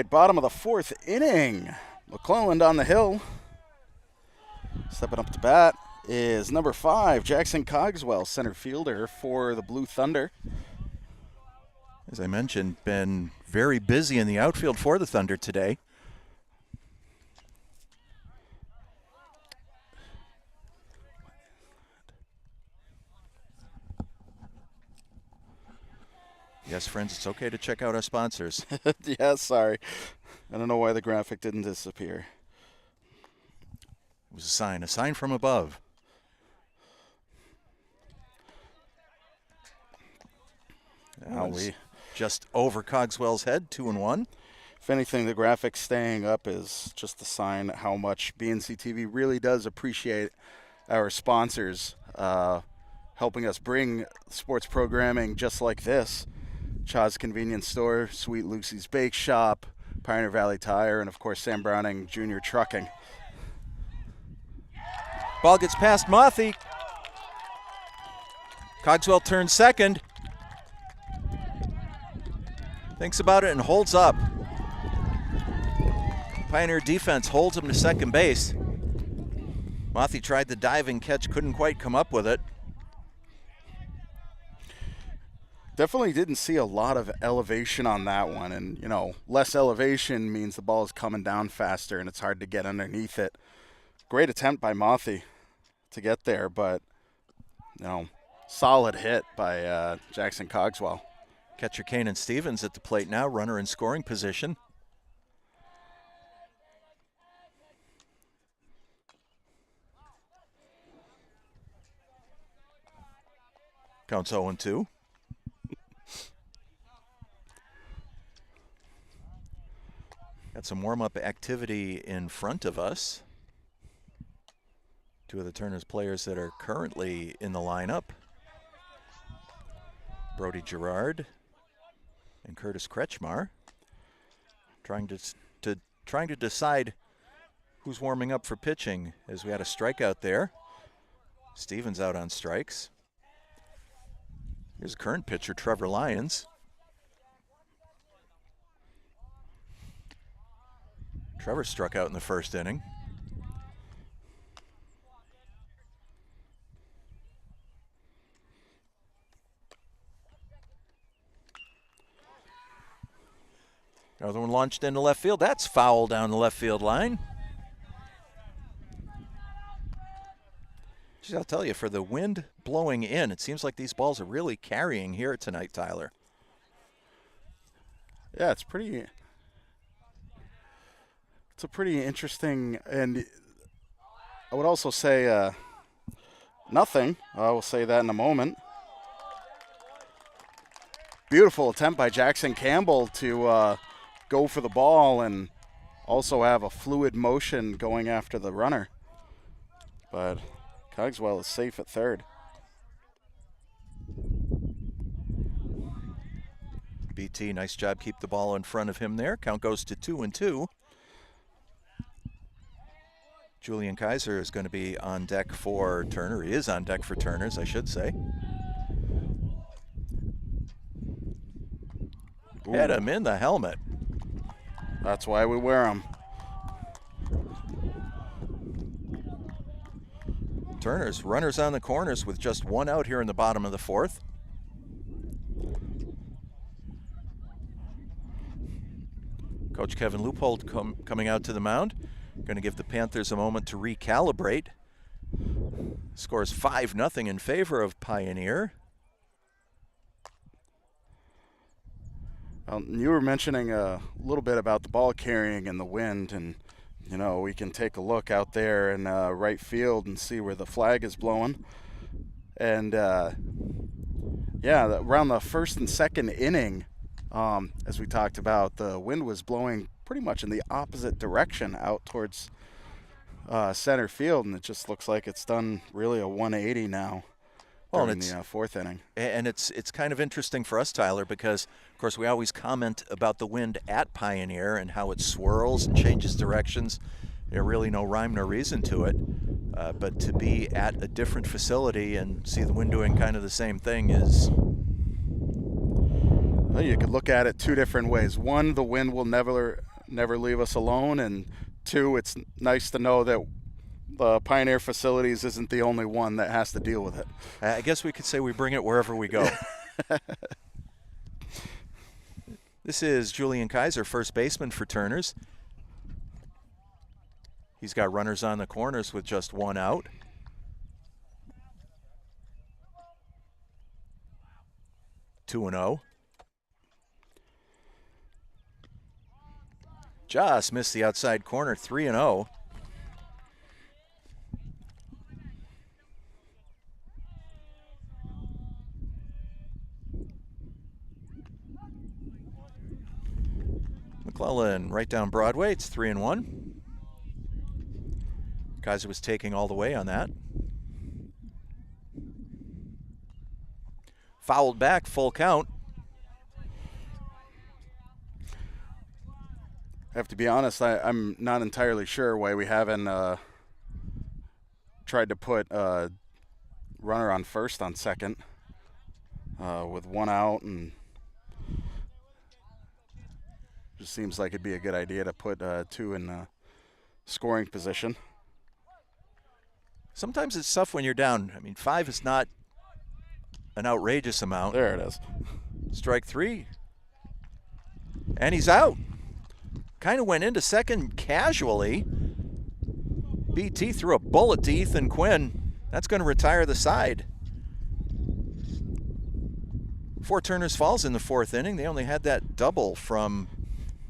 Bottom of the fourth inning. McClelland on the hill. Stepping up to bat is number 5, Jackson Cogswell, center fielder for the Blue Thunder. As I mentioned, been very busy in the outfield for the Thunder today. Yes, friends, it's okay to check out our sponsors. Yeah, sorry. I don't know why the graphic didn't disappear. It was a sign from above. Just over Cogswell's head, 2-1. If anything, the graphic staying up is just a sign how much BNC TV really does appreciate our sponsors helping us bring sports programming just like this. Chaw's Convenience Store, Sweet Lucy's Bakeshop, Pioneer Valley Tire, and of course Sam Browning Jr. Trucking. Ball gets past Mothy. Cogswell turns second. Thinks about it and holds up. Pioneer defense holds him to second base. Mothy tried the diving catch, couldn't quite come up with it. Definitely didn't see a lot of elevation on that one, and less elevation means the ball is coming down faster and it's hard to get underneath it. Great attempt by Mothy to get there, but solid hit by Jackson Cogswell. Catcher Kanan Stevens at the plate now, runner in scoring position. Counts 0-2. Got some warm-up activity in front of us. Two of the Turner's players that are currently in the lineup. Brody Gerard and Curtis Kretschmar. Trying to decide who's warming up for pitching, as we had a strikeout there. Stevens out on strikes. Here's current pitcher Trevor Lyons. Trevor struck out in the first inning. Another one launched into left field. That's foul down the left field line. I'll tell you, for the wind blowing in, it seems like these balls are really carrying here tonight, Tyler. Yeah, it's a pretty interesting, and I would also say nothing. I will say that in a moment. Beautiful attempt by Jackson Campbell to go for the ball and also have a fluid motion going after the runner. But Cogswell is safe at third. BT, nice job, keep the ball in front of him there. Count goes to 2-2. Julian Kaiser is going to be on deck for Turner. He is on deck for Turner's, I should say. Ooh. Hit him in the helmet. That's why we wear them. Turner's runners on the corners with just one out here in the bottom of the fourth. Coach Kevin Leupold coming out to the mound. Going to give the Panthers a moment to recalibrate. Scores 5-0 in favor of Pioneer. You were mentioning a little bit about the ball carrying and the wind, and we can take a look out there in right field and see where the flag is blowing. And around the first and second inning, as we talked about, the wind was blowing pretty much in the opposite direction out towards center field, and it just looks like it's done really a 180 now. In the fourth inning. And it's kind of interesting for us, Tyler, because, of course, we always comment about the wind at Pioneer and how it swirls and changes directions. There's really no rhyme nor reason to it. But to be at a different facility and see the wind doing kind of the same thing is... Well, you could look at it two different ways. One, the wind will never leave us alone, and two, it's nice to know that the Pioneer Facilities isn't the only one that has to deal with it. I guess we could say we bring it wherever we go. This is Julian Kaiser, first baseman for Turners. He's got runners on the corners with just one out. Two and 0. Just missed the outside corner, 3 and 0. McClellan right down Broadway. It's 3 and 1. Kaiser was taking all the way on that. Fouled back, full count. I have to be honest, I'm not entirely sure why we haven't tried to put runner on first on second with one out, and just seems like it'd be a good idea to put two in scoring position. Sometimes it's tough when you're down. I mean, 5 is not an outrageous amount. There it is. Strike 3. And he's out. Kind of went into second casually. BT threw a bullet to Ethan Quinn. That's going to retire the side. 4 Turners Falls in the 4th inning. They only had that double from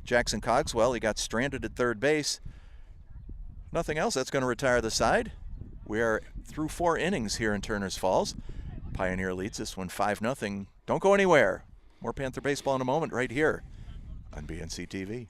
Jackson Cogswell. He got stranded at third base. Nothing else. That's going to retire the side. We are through 4 innings here in Turners Falls. Pioneer leads this one 5-0. Don't go anywhere. More Panther baseball in a moment right here on BNC TV.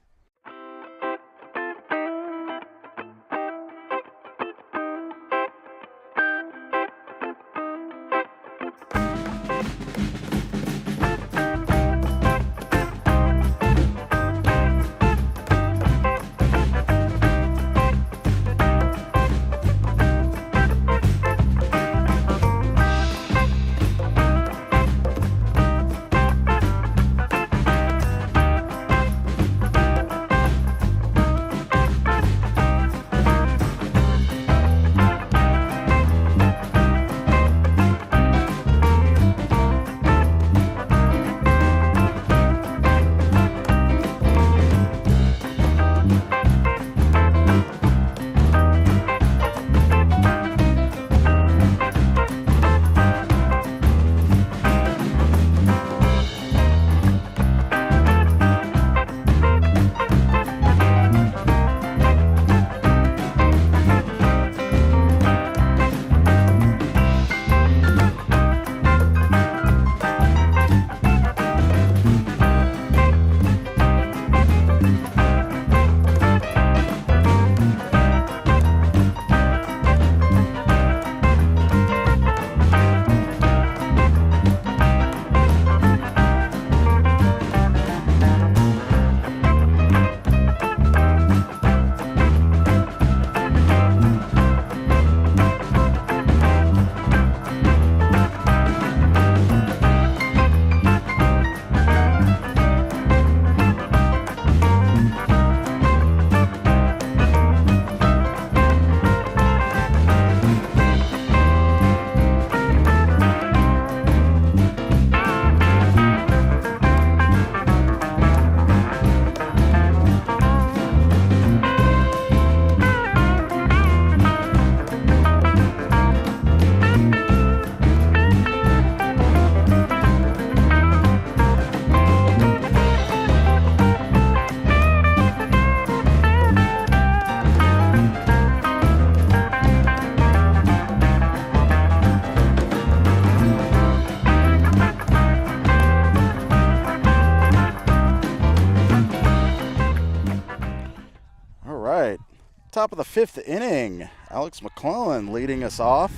Top of the 5th inning, Alex McClellan leading us off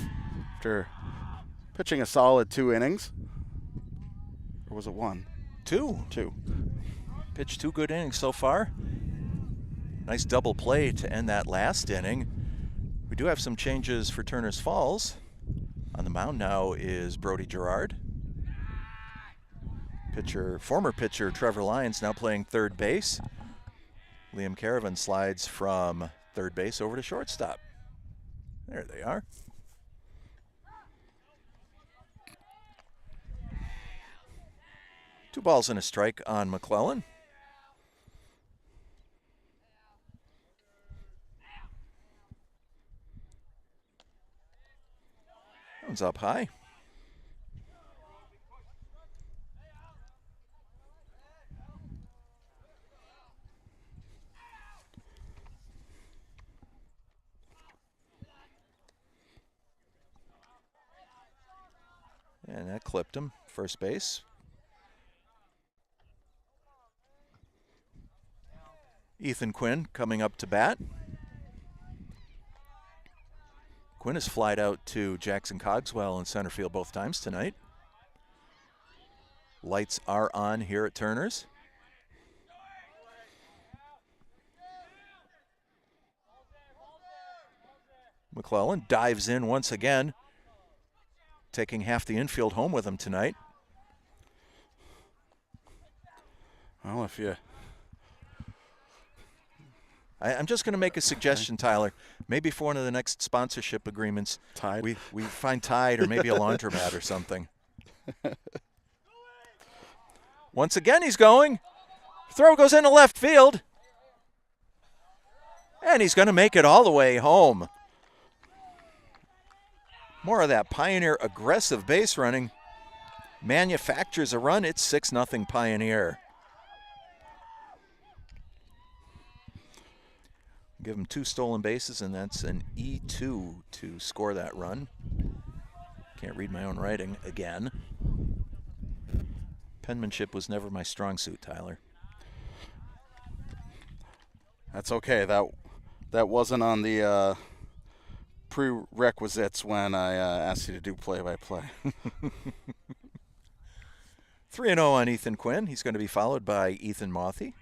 after pitching a solid 2 innings. Or was it 1? 2. 2. Pitched 2 good innings so far. Nice double play to end that last inning. We do have some changes for Turners Falls. On the mound now is Brody Gerard. Former pitcher Trevor Lyons now playing third base. Liam Caravan slides from third base over to shortstop. There they are. Two balls and a strike on McClellan. That one's up high. And that clipped him, first base. Ethan Quinn coming up to bat. Quinn has flied out to Jackson Cogswell in center field both times tonight. Lights are on here at Turner's. McClellan dives in once again, taking half the infield home with him tonight. Well, if you... I'm just going to make a suggestion, Tyler. Maybe for one of the next sponsorship agreements, Tide. we find Tide or maybe a laundromat or something. Once again, he's going. Throw goes into left field. And he's going to make it all the way home. More of that Pioneer aggressive base running. Manufactures a run. It's 6-0 Pioneer. Give him 2 stolen bases, and that's an E2 to score that run. Can't read my own writing again. Penmanship was never my strong suit, Tyler. That's okay. That wasn't on the prerequisites when I asked you to do play-by-play. 3-0 on Ethan Quinn. He's going to be followed by Ethan Mothy.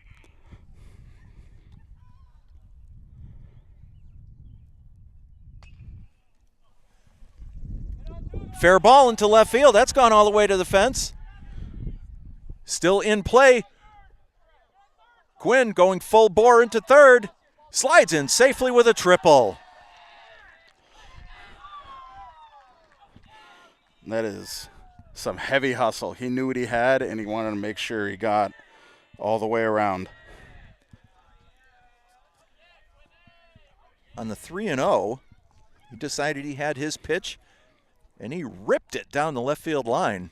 Fair ball into left field. That's gone all the way to the fence. Still in play. Quinn going full bore into third. Slides in safely with a triple. That is some heavy hustle. He knew what he had, and he wanted to make sure he got all the way around. On the 3-0, he decided he had his pitch, and he ripped it down the left field line.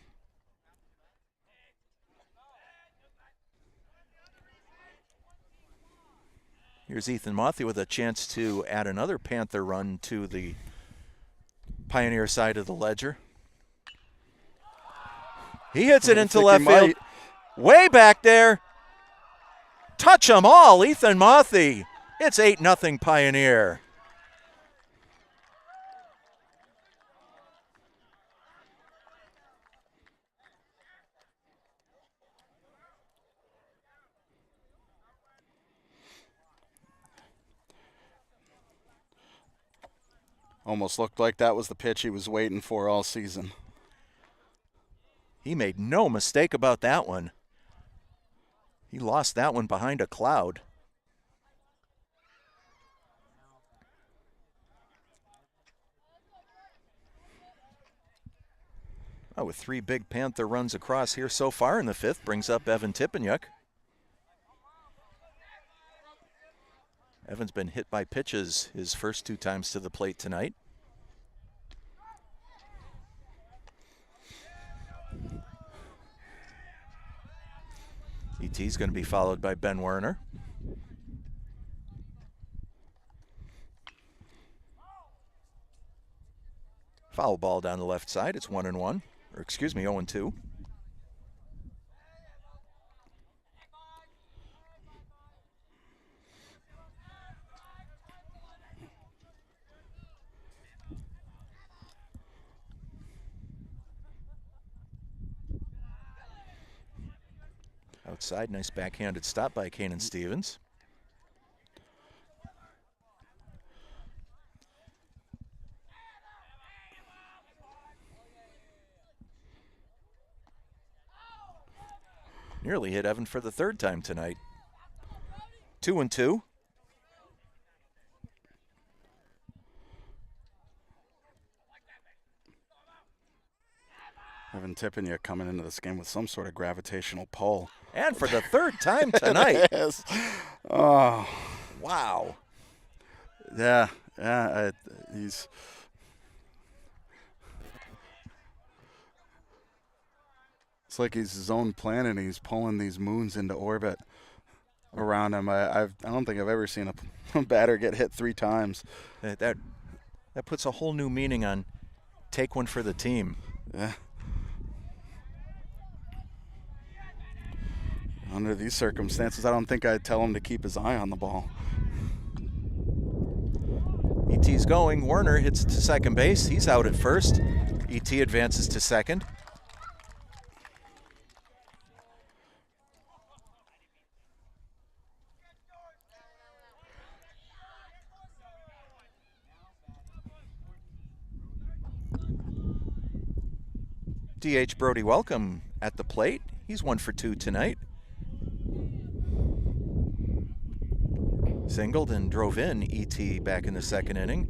Here's Ethan Mothy with a chance to add another Panther run to the Pioneer side of the ledger. He hits it into left field. Way back there. Touch 'em all, Ethan Mothy. It's 8-0 Pioneer. Almost looked like that was the pitch he was waiting for all season. He made no mistake about that one. He lost that one behind a cloud. Oh, with 3 big Panther runs across here so far in the 5th, brings up Evan Tippenyuk. Evan's been hit by pitches his first 2 times to the plate tonight. ET's going to be followed by Ben Werner. Foul ball down the left side. It's 1-1. Or excuse me, 0-2. Outside, nice backhanded stop by Kanan Stevens. Nearly hit Evan for the 3rd time tonight. 2-2. Tippiniuk coming into this game with some sort of gravitational pull. And for the third time tonight. Yes. Oh. Wow. Yeah. It's like he's his own planet and he's pulling these moons into orbit around him. I don't think I've ever seen a batter get hit 3 times. That puts a whole new meaning on take one for the team. Yeah. Under these circumstances, I don't think I'd tell him to keep his eye on the ball. ET's going. Werner hits to second base. He's out at first. ET advances to second. DH Brody Welcome at the plate. He's 1 for 2 tonight. Singled and drove in ET back in the second inning.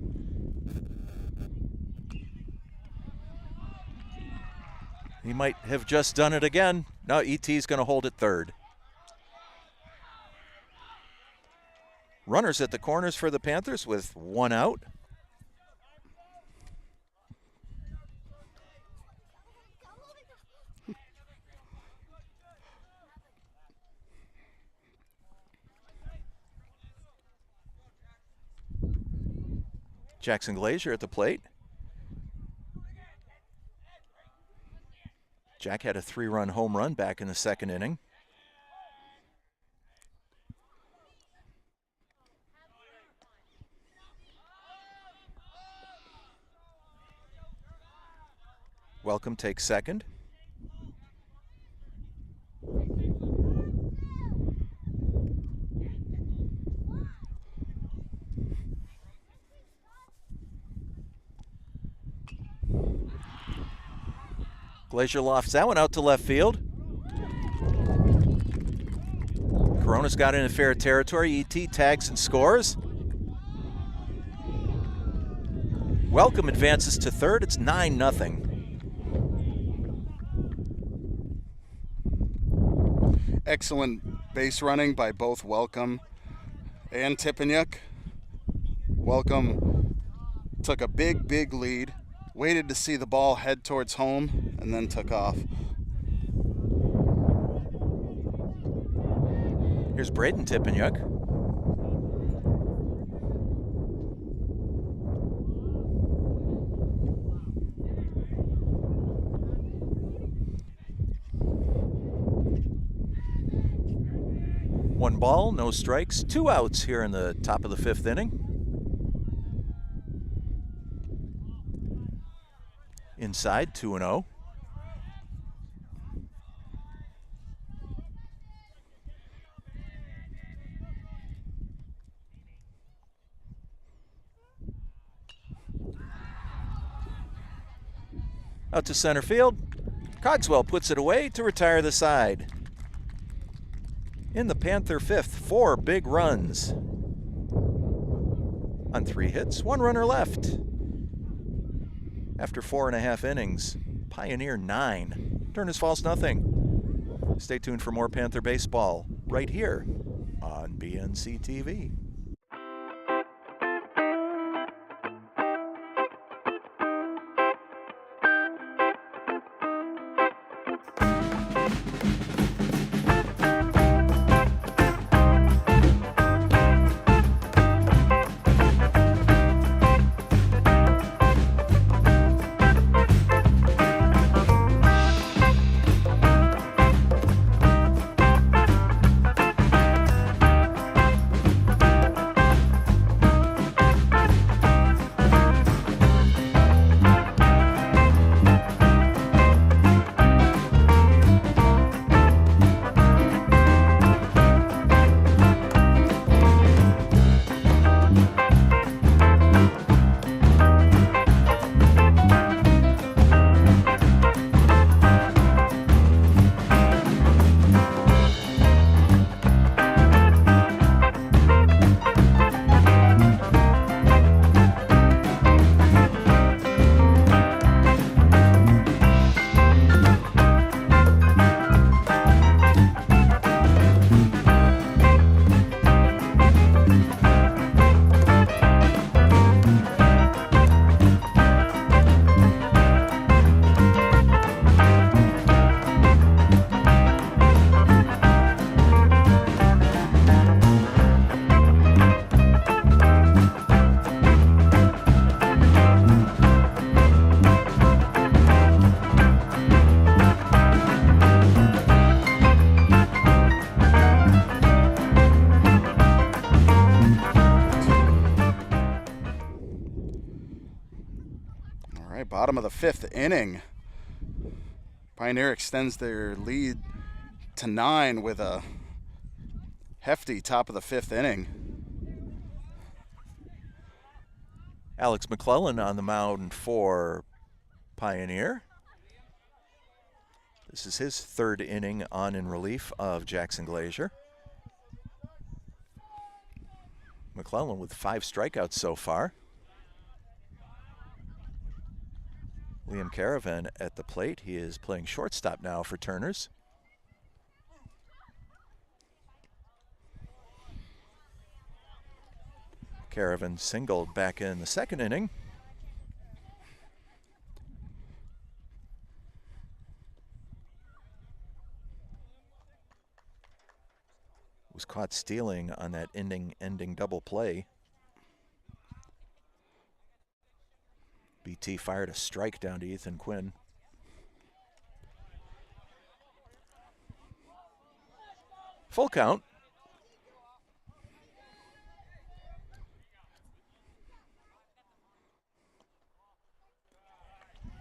He might have just done it again. No, ET's going to hold at third. Runners at the corners for the Panthers with 1 out. Jackson Glazier at the plate. Jack had a 3-run home run back in the second inning. Welcome takes second. Glazier lofts that one out to left field. Corona's got into fair territory. ET tags and scores. Welcome advances to third. It's 9-0. Excellent base running by both Welcome and Tippiniuk. Welcome took a big lead, waited to see the ball head towards home, and then took off. Here's Braden Tippiniuk. One ball, no strikes, 2 outs here in the top of the 5th inning. Inside, 2-0. Out to center field. Cogswell puts it away to retire the side. In the Panther 5th, 4 big runs. On 3 hits, 1 runner left. After 4.5 innings, Pioneer 9. Turners Falls nothing. Stay tuned for more Panther baseball right here on BNC TV. bottom of the 5th inning. Pioneer extends their lead to 9 with a hefty top of the 5th inning. Alex McClellan on the mound for Pioneer. This is his 3rd inning on in relief of Jackson Glazier. McClellan with 5 strikeouts so far. Liam Caravan at the plate. He is playing shortstop now for Turners. Caravan singled back in the 2nd inning. Was caught stealing on that ending double play. BT fired a strike down to Ethan Quinn. Full count.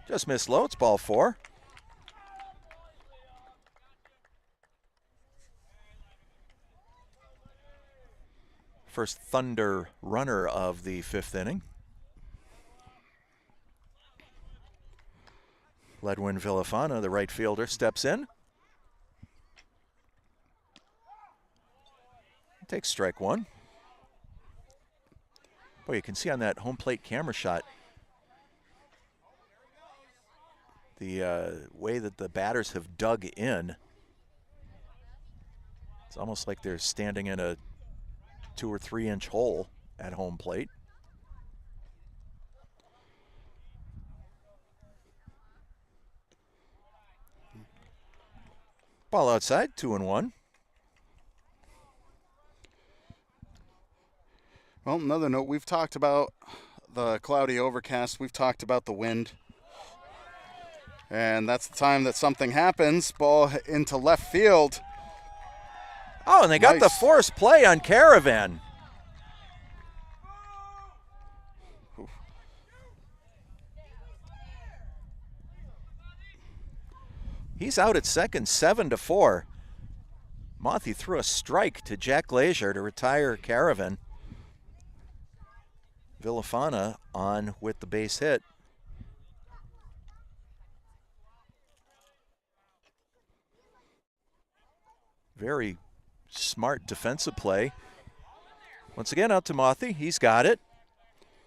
Just missed low. It's ball 4. First Thunder runner of the 5th inning. Ledwin Villafana, the right fielder, steps in. Takes strike 1. Boy, you can see on that home plate camera shot the way that the batters have dug in. It's almost like they're standing in a 2 or 3 inch hole at home plate. Ball outside, 2-1. Well, another note, we've talked about the cloudy overcast. We've talked about the wind. And that's the time that something happens. Ball into left field. Oh, and they got the force play on Caravan. He's out at second, 7-4. Monthy threw a strike to Jack Glazier to retire Caravan. Villafana on with the base hit. Very smart defensive play. Once again, out to Monthy. He's got it.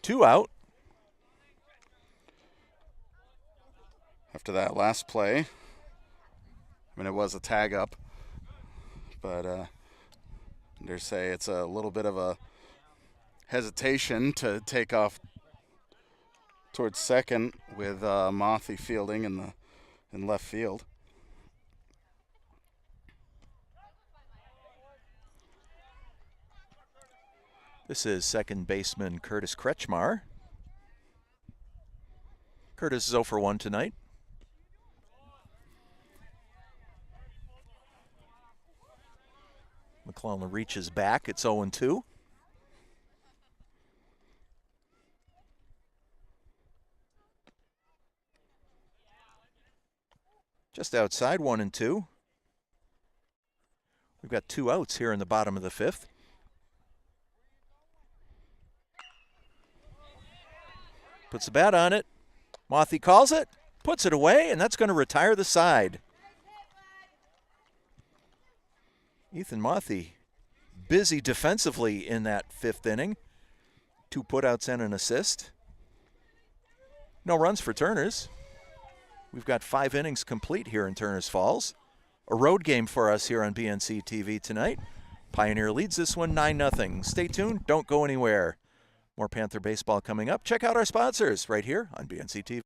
2 out. After that last play, I mean, it was a tag up, but dare say it's a little bit of a hesitation to take off towards second with Monthy fielding in left field. This is second baseman Curtis Kretschmar. Curtis is 0 for 1 tonight. McClellan reaches back. It's 0-2. Just outside, 1-2. We've got 2 outs here in the bottom of the 5th. Puts the bat on it. Monthy calls it, puts it away, and that's going to retire the side. Ethan Monthy busy defensively in that 5th inning. 2 putouts and an assist. No runs for Turners. We've got 5 innings complete here in Turners Falls. A road game for us here on BNC TV tonight. Pioneer leads this one 9-0. Stay tuned. Don't go anywhere. More Panther baseball coming up. Check out our sponsors right here on BNC TV.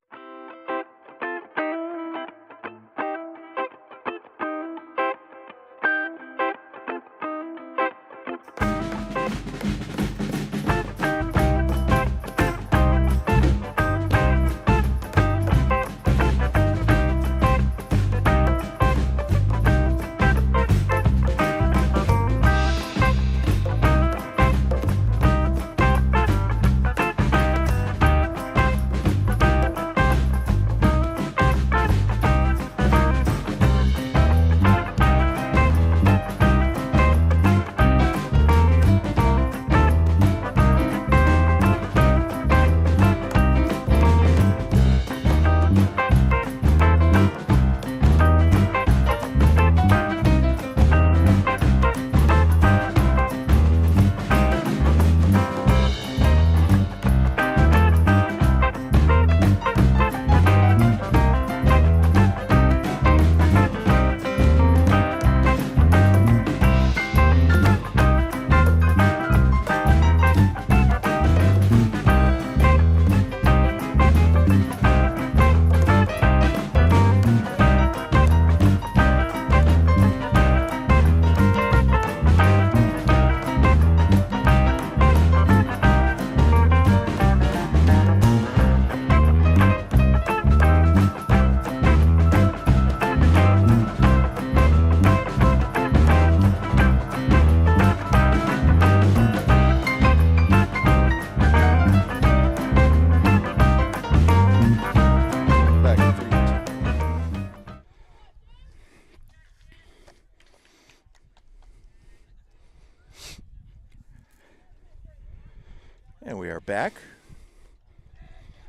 And we are back.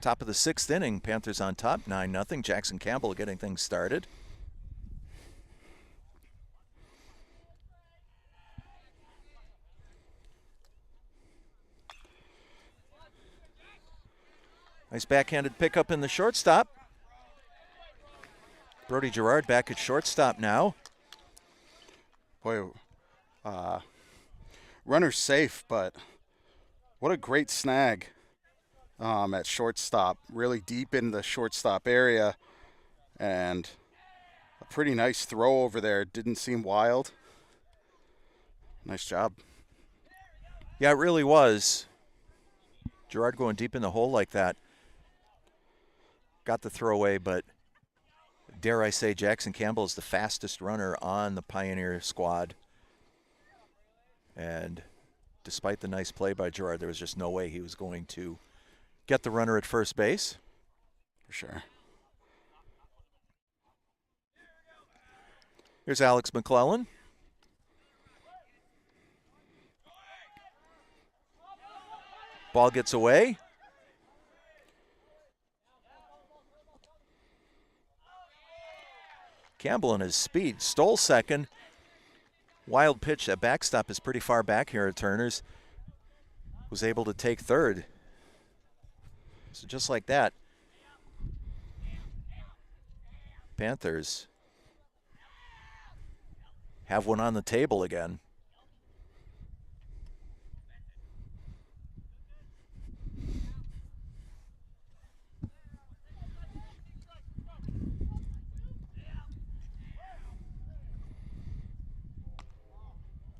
Top of the 6th inning. Panthers on top, 9-0. Jackson Campbell getting things started. Nice backhanded pickup in the shortstop. Brody Gerard back at shortstop now. Boy, runner's safe, but what a great snag at shortstop. Really deep in the shortstop area, and a pretty nice throw over there. Didn't seem wild. Nice job. Yeah, it really was. Gerard going deep in the hole like that. Got the throw away, but dare I say Jackson Campbell is the fastest runner on the Pioneer squad. And despite the nice play by Gerard, there was just no way he was going to get the runner at first base. For sure. Here's Alex McClellan. Ball gets away. Campbell in his speed stole second. Wild pitch. That backstop is pretty far back here at Turner's. Was able to take third. So just like that, Panthers have one on the table again.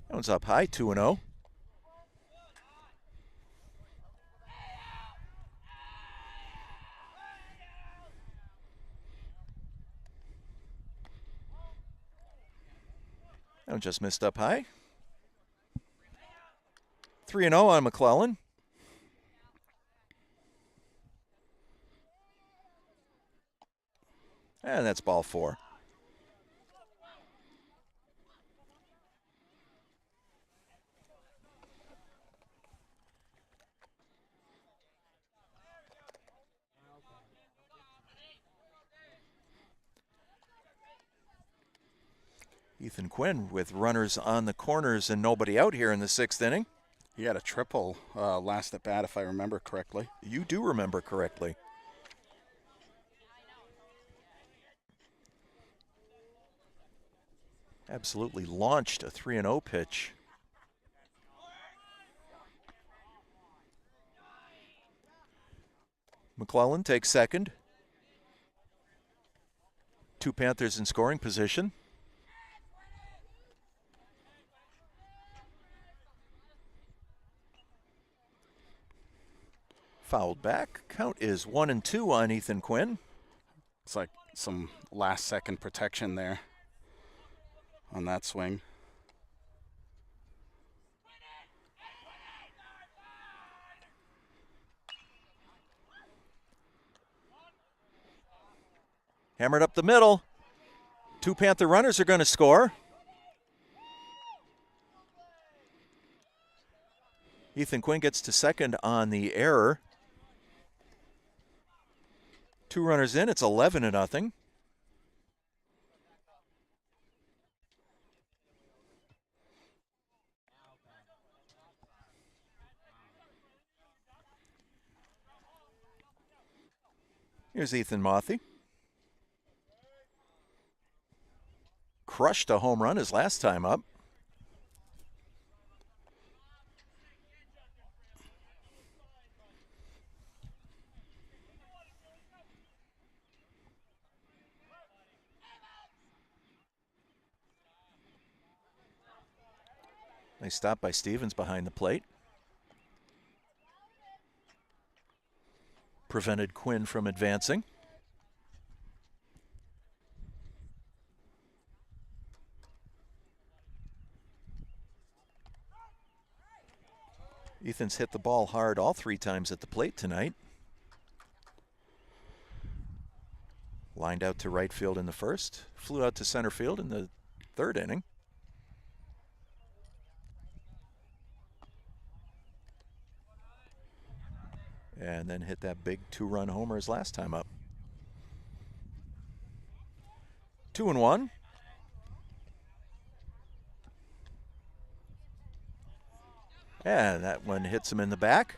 That one's up high, 2-0. That one just missed up high. 3-0 on McClellan. And that's ball 4. Ethan Quinn with runners on the corners and nobody out here in the 6th inning. He had a triple last at bat, if I remember correctly. You do remember correctly. Absolutely launched a 3-0 pitch. McClellan takes second. 2 Panthers in scoring position. Fouled back. Count is 1-2 on Ethan Quinn. It's like some last-second protection there on that swing. Hammered up the middle. 2 Panther runners are going to score. Ethan Quinn gets to second on the error. 2 runners in, it's 11-0. Here's Ethan Mothy. Crushed a home run his last time up. Nice stop by Stevens behind the plate. Prevented Quinn from advancing. Ethan's hit the ball hard all 3 times at the plate tonight. Lined out to right field in the first, flew out to center field in the 3rd inning. and then hit that big 2-run homer his last time up. 2-1. And that one hits him in the back.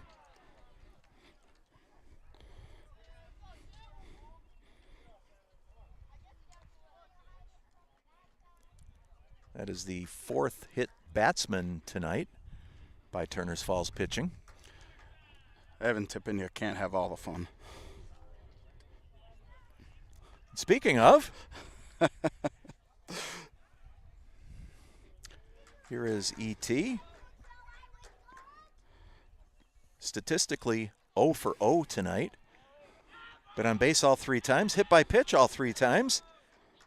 That is the 4th hit batsman tonight by Turners Falls pitching. Evan Tippin, you can't have all the fun. Speaking of, here is E.T. Statistically 0 for 0 tonight. Been on base all 3 times, hit by pitch all 3 times,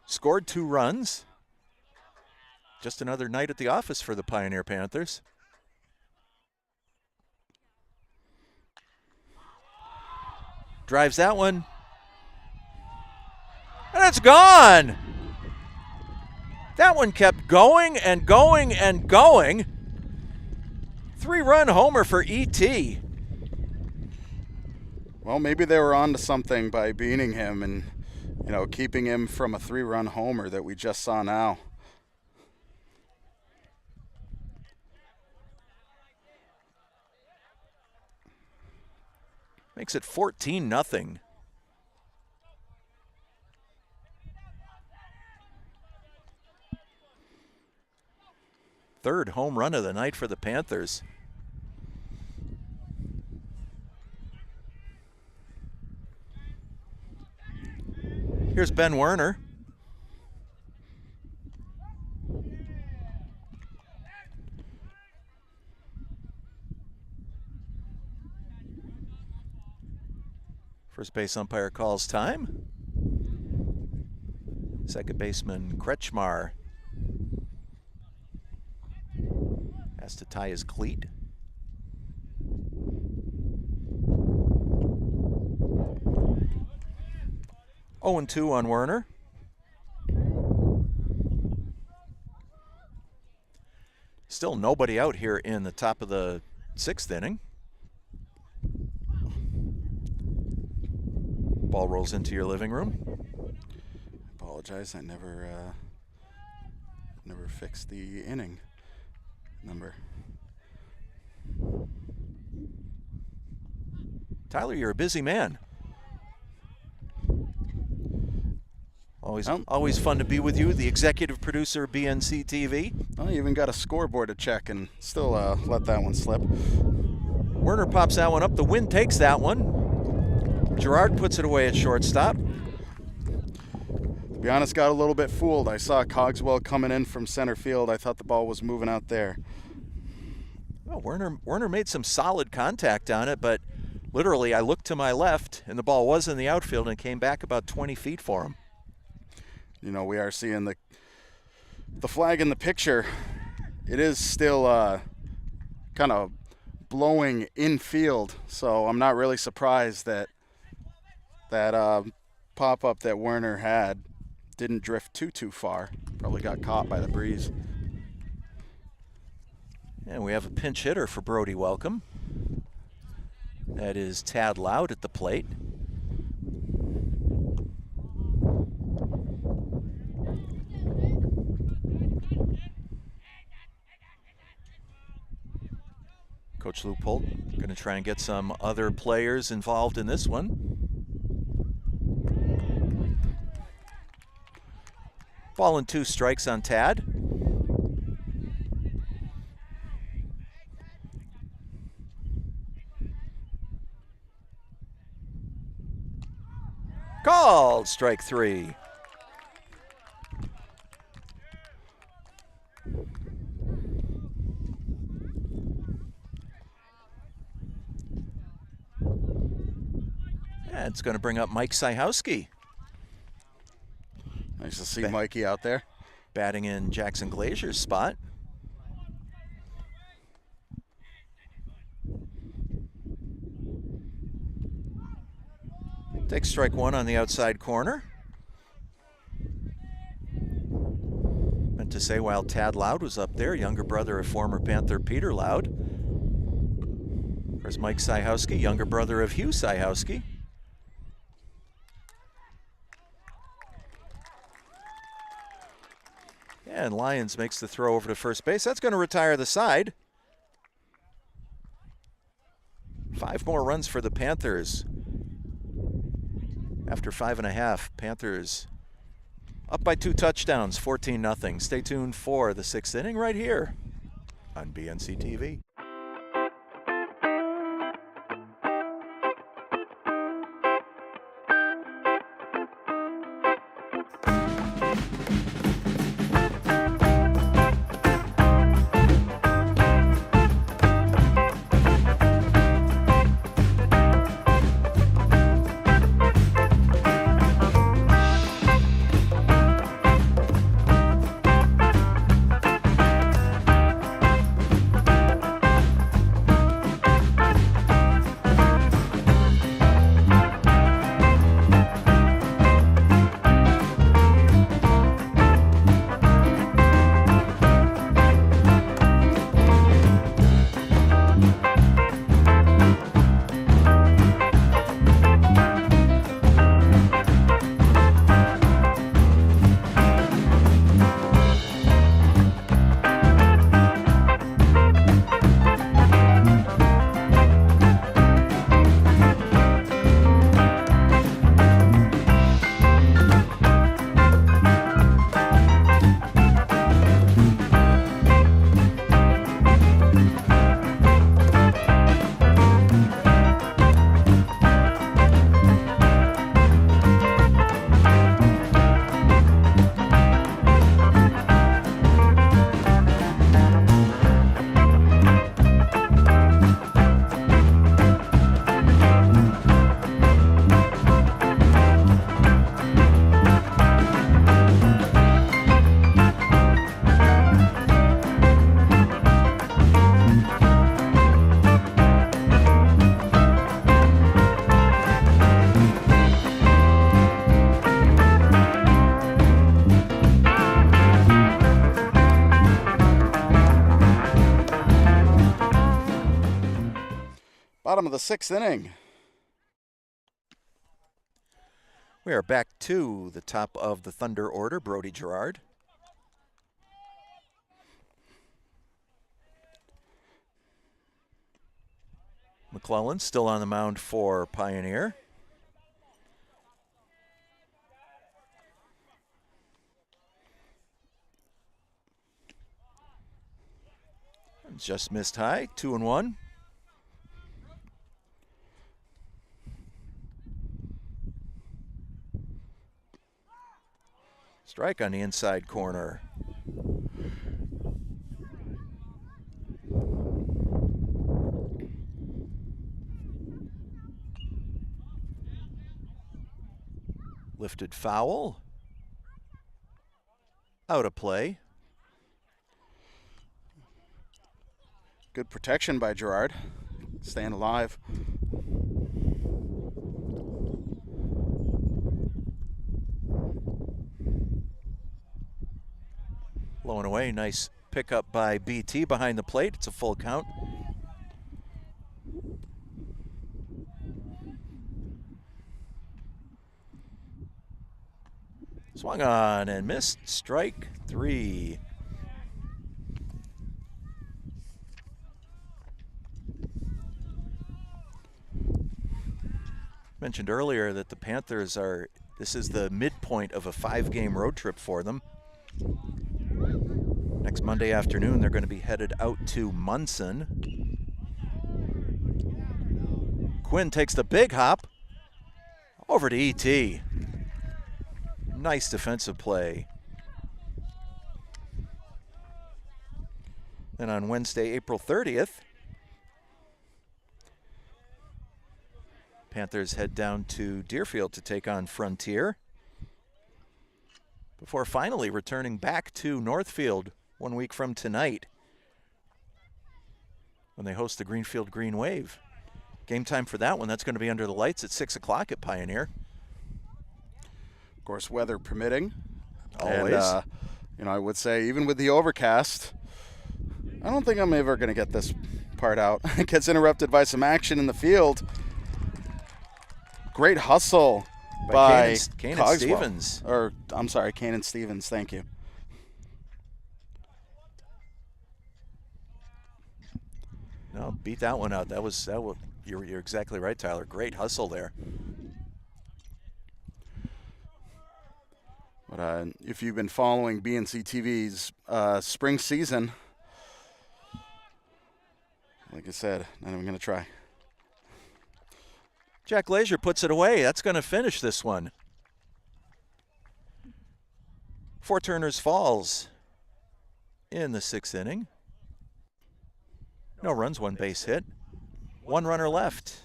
scored 2 runs. Just another night at the office for the Pioneer Panthers. Drives that one. And it's gone. That one kept going and going and going. 3-run homer for E.T. Well, maybe they were on to something by beating him and, keeping him from a 3-run homer that we just saw now. Makes it 14-0. Third home run of the night for the Panthers. Here's Ben Werner. First base umpire calls time. Second baseman Kretschmar has to tie his cleat. Oh, and 2 on Werner. Still nobody out here in the top of the 6th inning. Ball rolls into your living room. Apologize, I never fixed the inning number. Tyler, you're a busy man. Always fun to be with you, the executive producer of BNC TV. I even got a scoreboard to check and still let that one slip. Werner pops that one up. The wind takes that one. Gerard puts it away at shortstop. To be honest, got a little bit fooled. I saw Cogswell coming in from center field. I thought the ball was moving out there. Well, Werner made some solid contact on it, but literally I looked to my left and the ball was in the outfield and came back about 20 feet for him. We are seeing the flag in the picture. It is still kind of blowing infield, so I'm not really surprised that pop-up that Werner had didn't drift too far. Probably got caught by the breeze. And we have a pinch hitter for Brody Welcome. That is Tad Loud at the plate. Coach Leupold going to try and get some other players involved in this one. Ball and 2 strikes on Tad. Called strike 3. And it's going to bring up Mike Syhowski. Nice to see Mikey out there. Batting in Jackson Glazier's spot. Takes strike 1 on the outside corner. Meant to say while Tad Loud was up there, younger brother of former Panther Peter Loud. Of There's Mike Syhowski, younger brother of Hugh Syhowski. And Lyons makes the throw over to first base. That's going to retire the side. 5 more runs for the Panthers. After 5.5, Panthers up by 2 touchdowns, 14-0. Stay tuned for the 6th inning right here on BNC TV. Bottom of the 6th inning. We are back to the top of the Thunder order. Brody Gerard. McClellan still on the mound for Pioneer. Just missed high, 2-1. Strike on the inside corner. Lifted foul. Out of play. Good protection by Gerard. Staying alive. Low and away, nice pickup by BT behind the plate. It's a full count. Swung on and missed. Strike 3. Mentioned earlier that the Panthers this is the midpoint of a 5-game road trip for them. Next Monday afternoon, they're going to be headed out to Munson. Quinn takes the big hop over to E.T. Nice defensive play. Then on Wednesday, April 30th, Panthers head down to Deerfield to take on Frontier before finally returning back to Northfield 1 week from tonight when they host the Greenfield Green Wave. Game time for that one, that's going to be under the lights at 6 o'clock at Pioneer. Of course, weather permitting. Always. And, I would say even with the overcast, I don't think I'm ever going to get this part out. Gets interrupted by some action in the field. Great hustle by Kanan Cogswell. Stevens. Or, I'm sorry, Kanan Stevens. Thank you. No, beat that one out. That was you're exactly right, Tyler. Great hustle there. But if you've been following BNC TV's spring season, like I said, I'm going to try. Jack Glazier puts it away. That's going to finish this one. For Turners Falls in the 6th inning. No runs, 1 base hit. 1 runner left.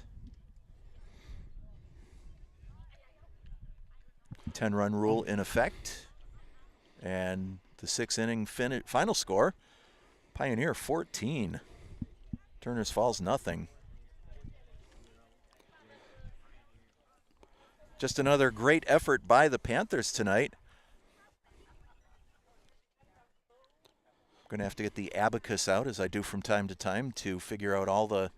10-run rule in effect. And the 6th inning final score, Pioneer 14. Turners Falls nothing. Just another great effort by the Panthers tonight. I'm going to have to get the abacus out, as I do from time to time, to figure out all the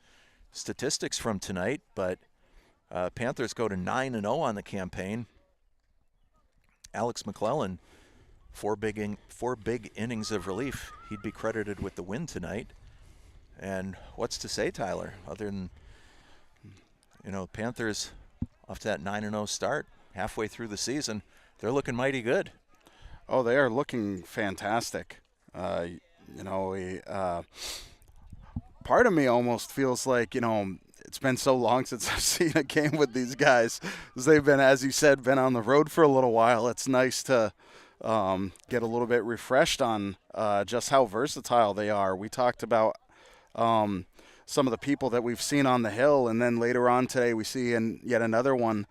statistics from tonight. But Panthers go to 9-0 on the campaign. Alex McClellan, four big innings of relief. He'd be credited with the win tonight. And what's to say, Tyler, other than, Panthers off to that 9-0 start, halfway through the season, they're looking mighty good. Oh, they are looking fantastic. Part of me almost feels like, it's been so long since I've seen a game with these guys. Because they've been, as you said, been on the road for a little while. It's nice to get a little bit refreshed on just how versatile they are. We talked about some of the people that we've seen on the hill, and then later on today we see yet another one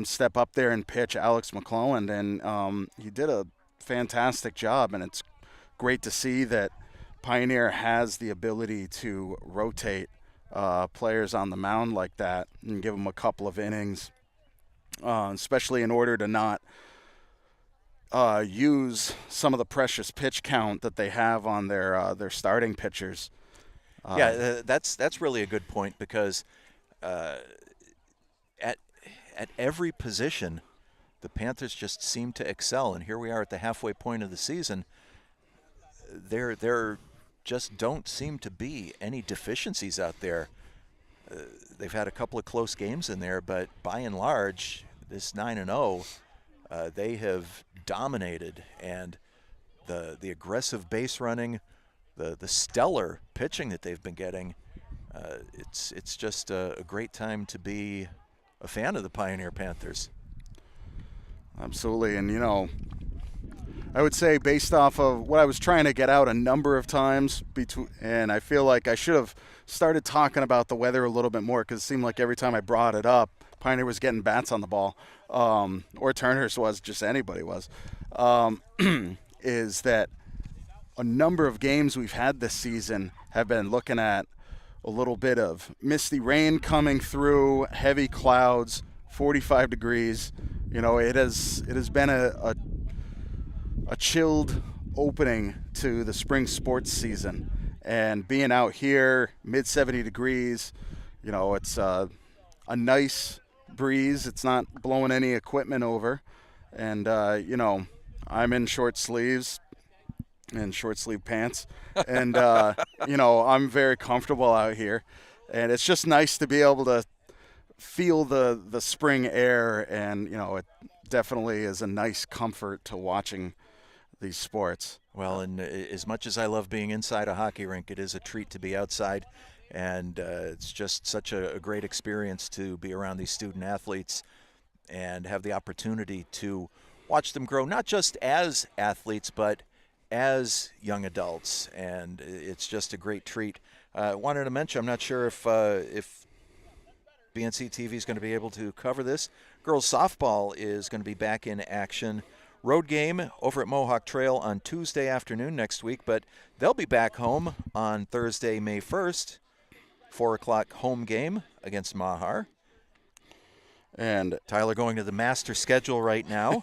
step up there and pitch, Alex McClellan, and he did a fantastic job, and it's great to see that Pioneer has the ability to rotate players on the mound like that and give them a couple of innings, especially in order to not use some of the precious pitch count that they have on their starting pitchers. That's really a good point, because at every position, the Panthers just seem to excel. And here we are at the halfway point of the season. There just don't seem to be any deficiencies out there. They've had a couple of close games in there, but by and large, this 9-0, they have dominated. And the aggressive base running, the stellar pitching that they've been getting, it's just a great time to be a fan of the Pioneer Panthers. Absolutely, and I would say, based off of what I was trying to get out a number of times, and I feel like I should have started talking about the weather a little bit more, because it seemed like every time I brought it up, Pioneer was getting bats on the ball, or Turners was, just anybody was, is that a number of games we've had this season have been looking at a little bit of misty rain coming through, heavy clouds, 45 degrees. It has been a chilled opening to the spring sports season, and being out here mid 70 degrees, it's a nice breeze. It's not blowing any equipment over, and I'm in short sleeves and short sleeve pants, and I'm very comfortable out here, and it's just nice to be able to feel the spring air, and it definitely is a nice comfort to watching these sports. Well, and as much as I love being inside a hockey rink, it is a treat to be outside, and it's just such a great experience to be around these student athletes and have the opportunity to watch them grow, not just as athletes, but as young adults, and it's just a great treat. Wanted to mention, I'm not sure if BNC TV is going to be able to cover this. Girls softball is going to be back in action. Road game over at Mohawk Trail on Tuesday afternoon next week, but they'll be back home on Thursday, May 1st, 4 o'clock home game against Mahar. And Tyler going to the master schedule right now.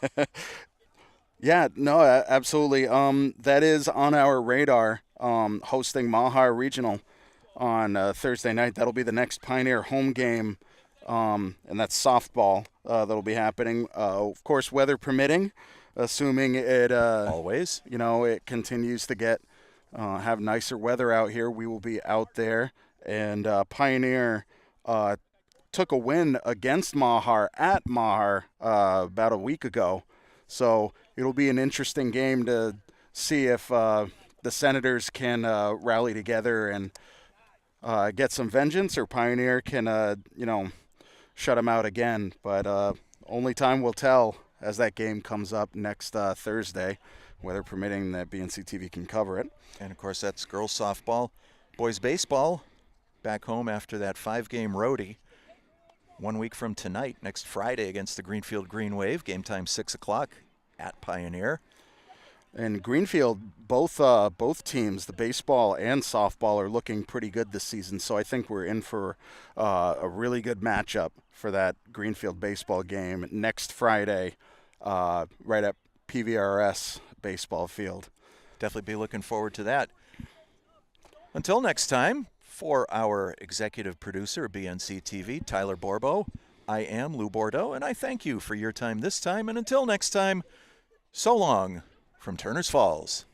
Yeah, no, absolutely. That is on our radar, hosting Mahar Regional on Thursday night. That'll be the next Pioneer home game, and that's softball that'll be happening. Of course, weather permitting, assuming it Always. it continues to get have nicer weather out here. We will be out there, and Pioneer took a win against Mahar at Mahar about a week ago. So it'll be an interesting game to see if the Senators can rally together and get some vengeance, or Pioneer can, shut them out again. But only time will tell as that game comes up next Thursday, weather permitting that BNC TV can cover it. And, of course, that's girls softball. Boys baseball back home after that 5-game roadie. 1 week from tonight, next Friday, against the Greenfield Green Wave. Game time 6 o'clock at Pioneer. And Greenfield, both teams, the baseball and softball, are looking pretty good this season. So I think we're in for a really good matchup for that Greenfield baseball game next Friday, right at PVRS baseball field. Definitely be looking forward to that. Until next time, for our executive producer, BNC TV, Tyler Borbo, I am Lou Bordeaux, and I thank you for your time this time. And until next time, so long from Turners Falls.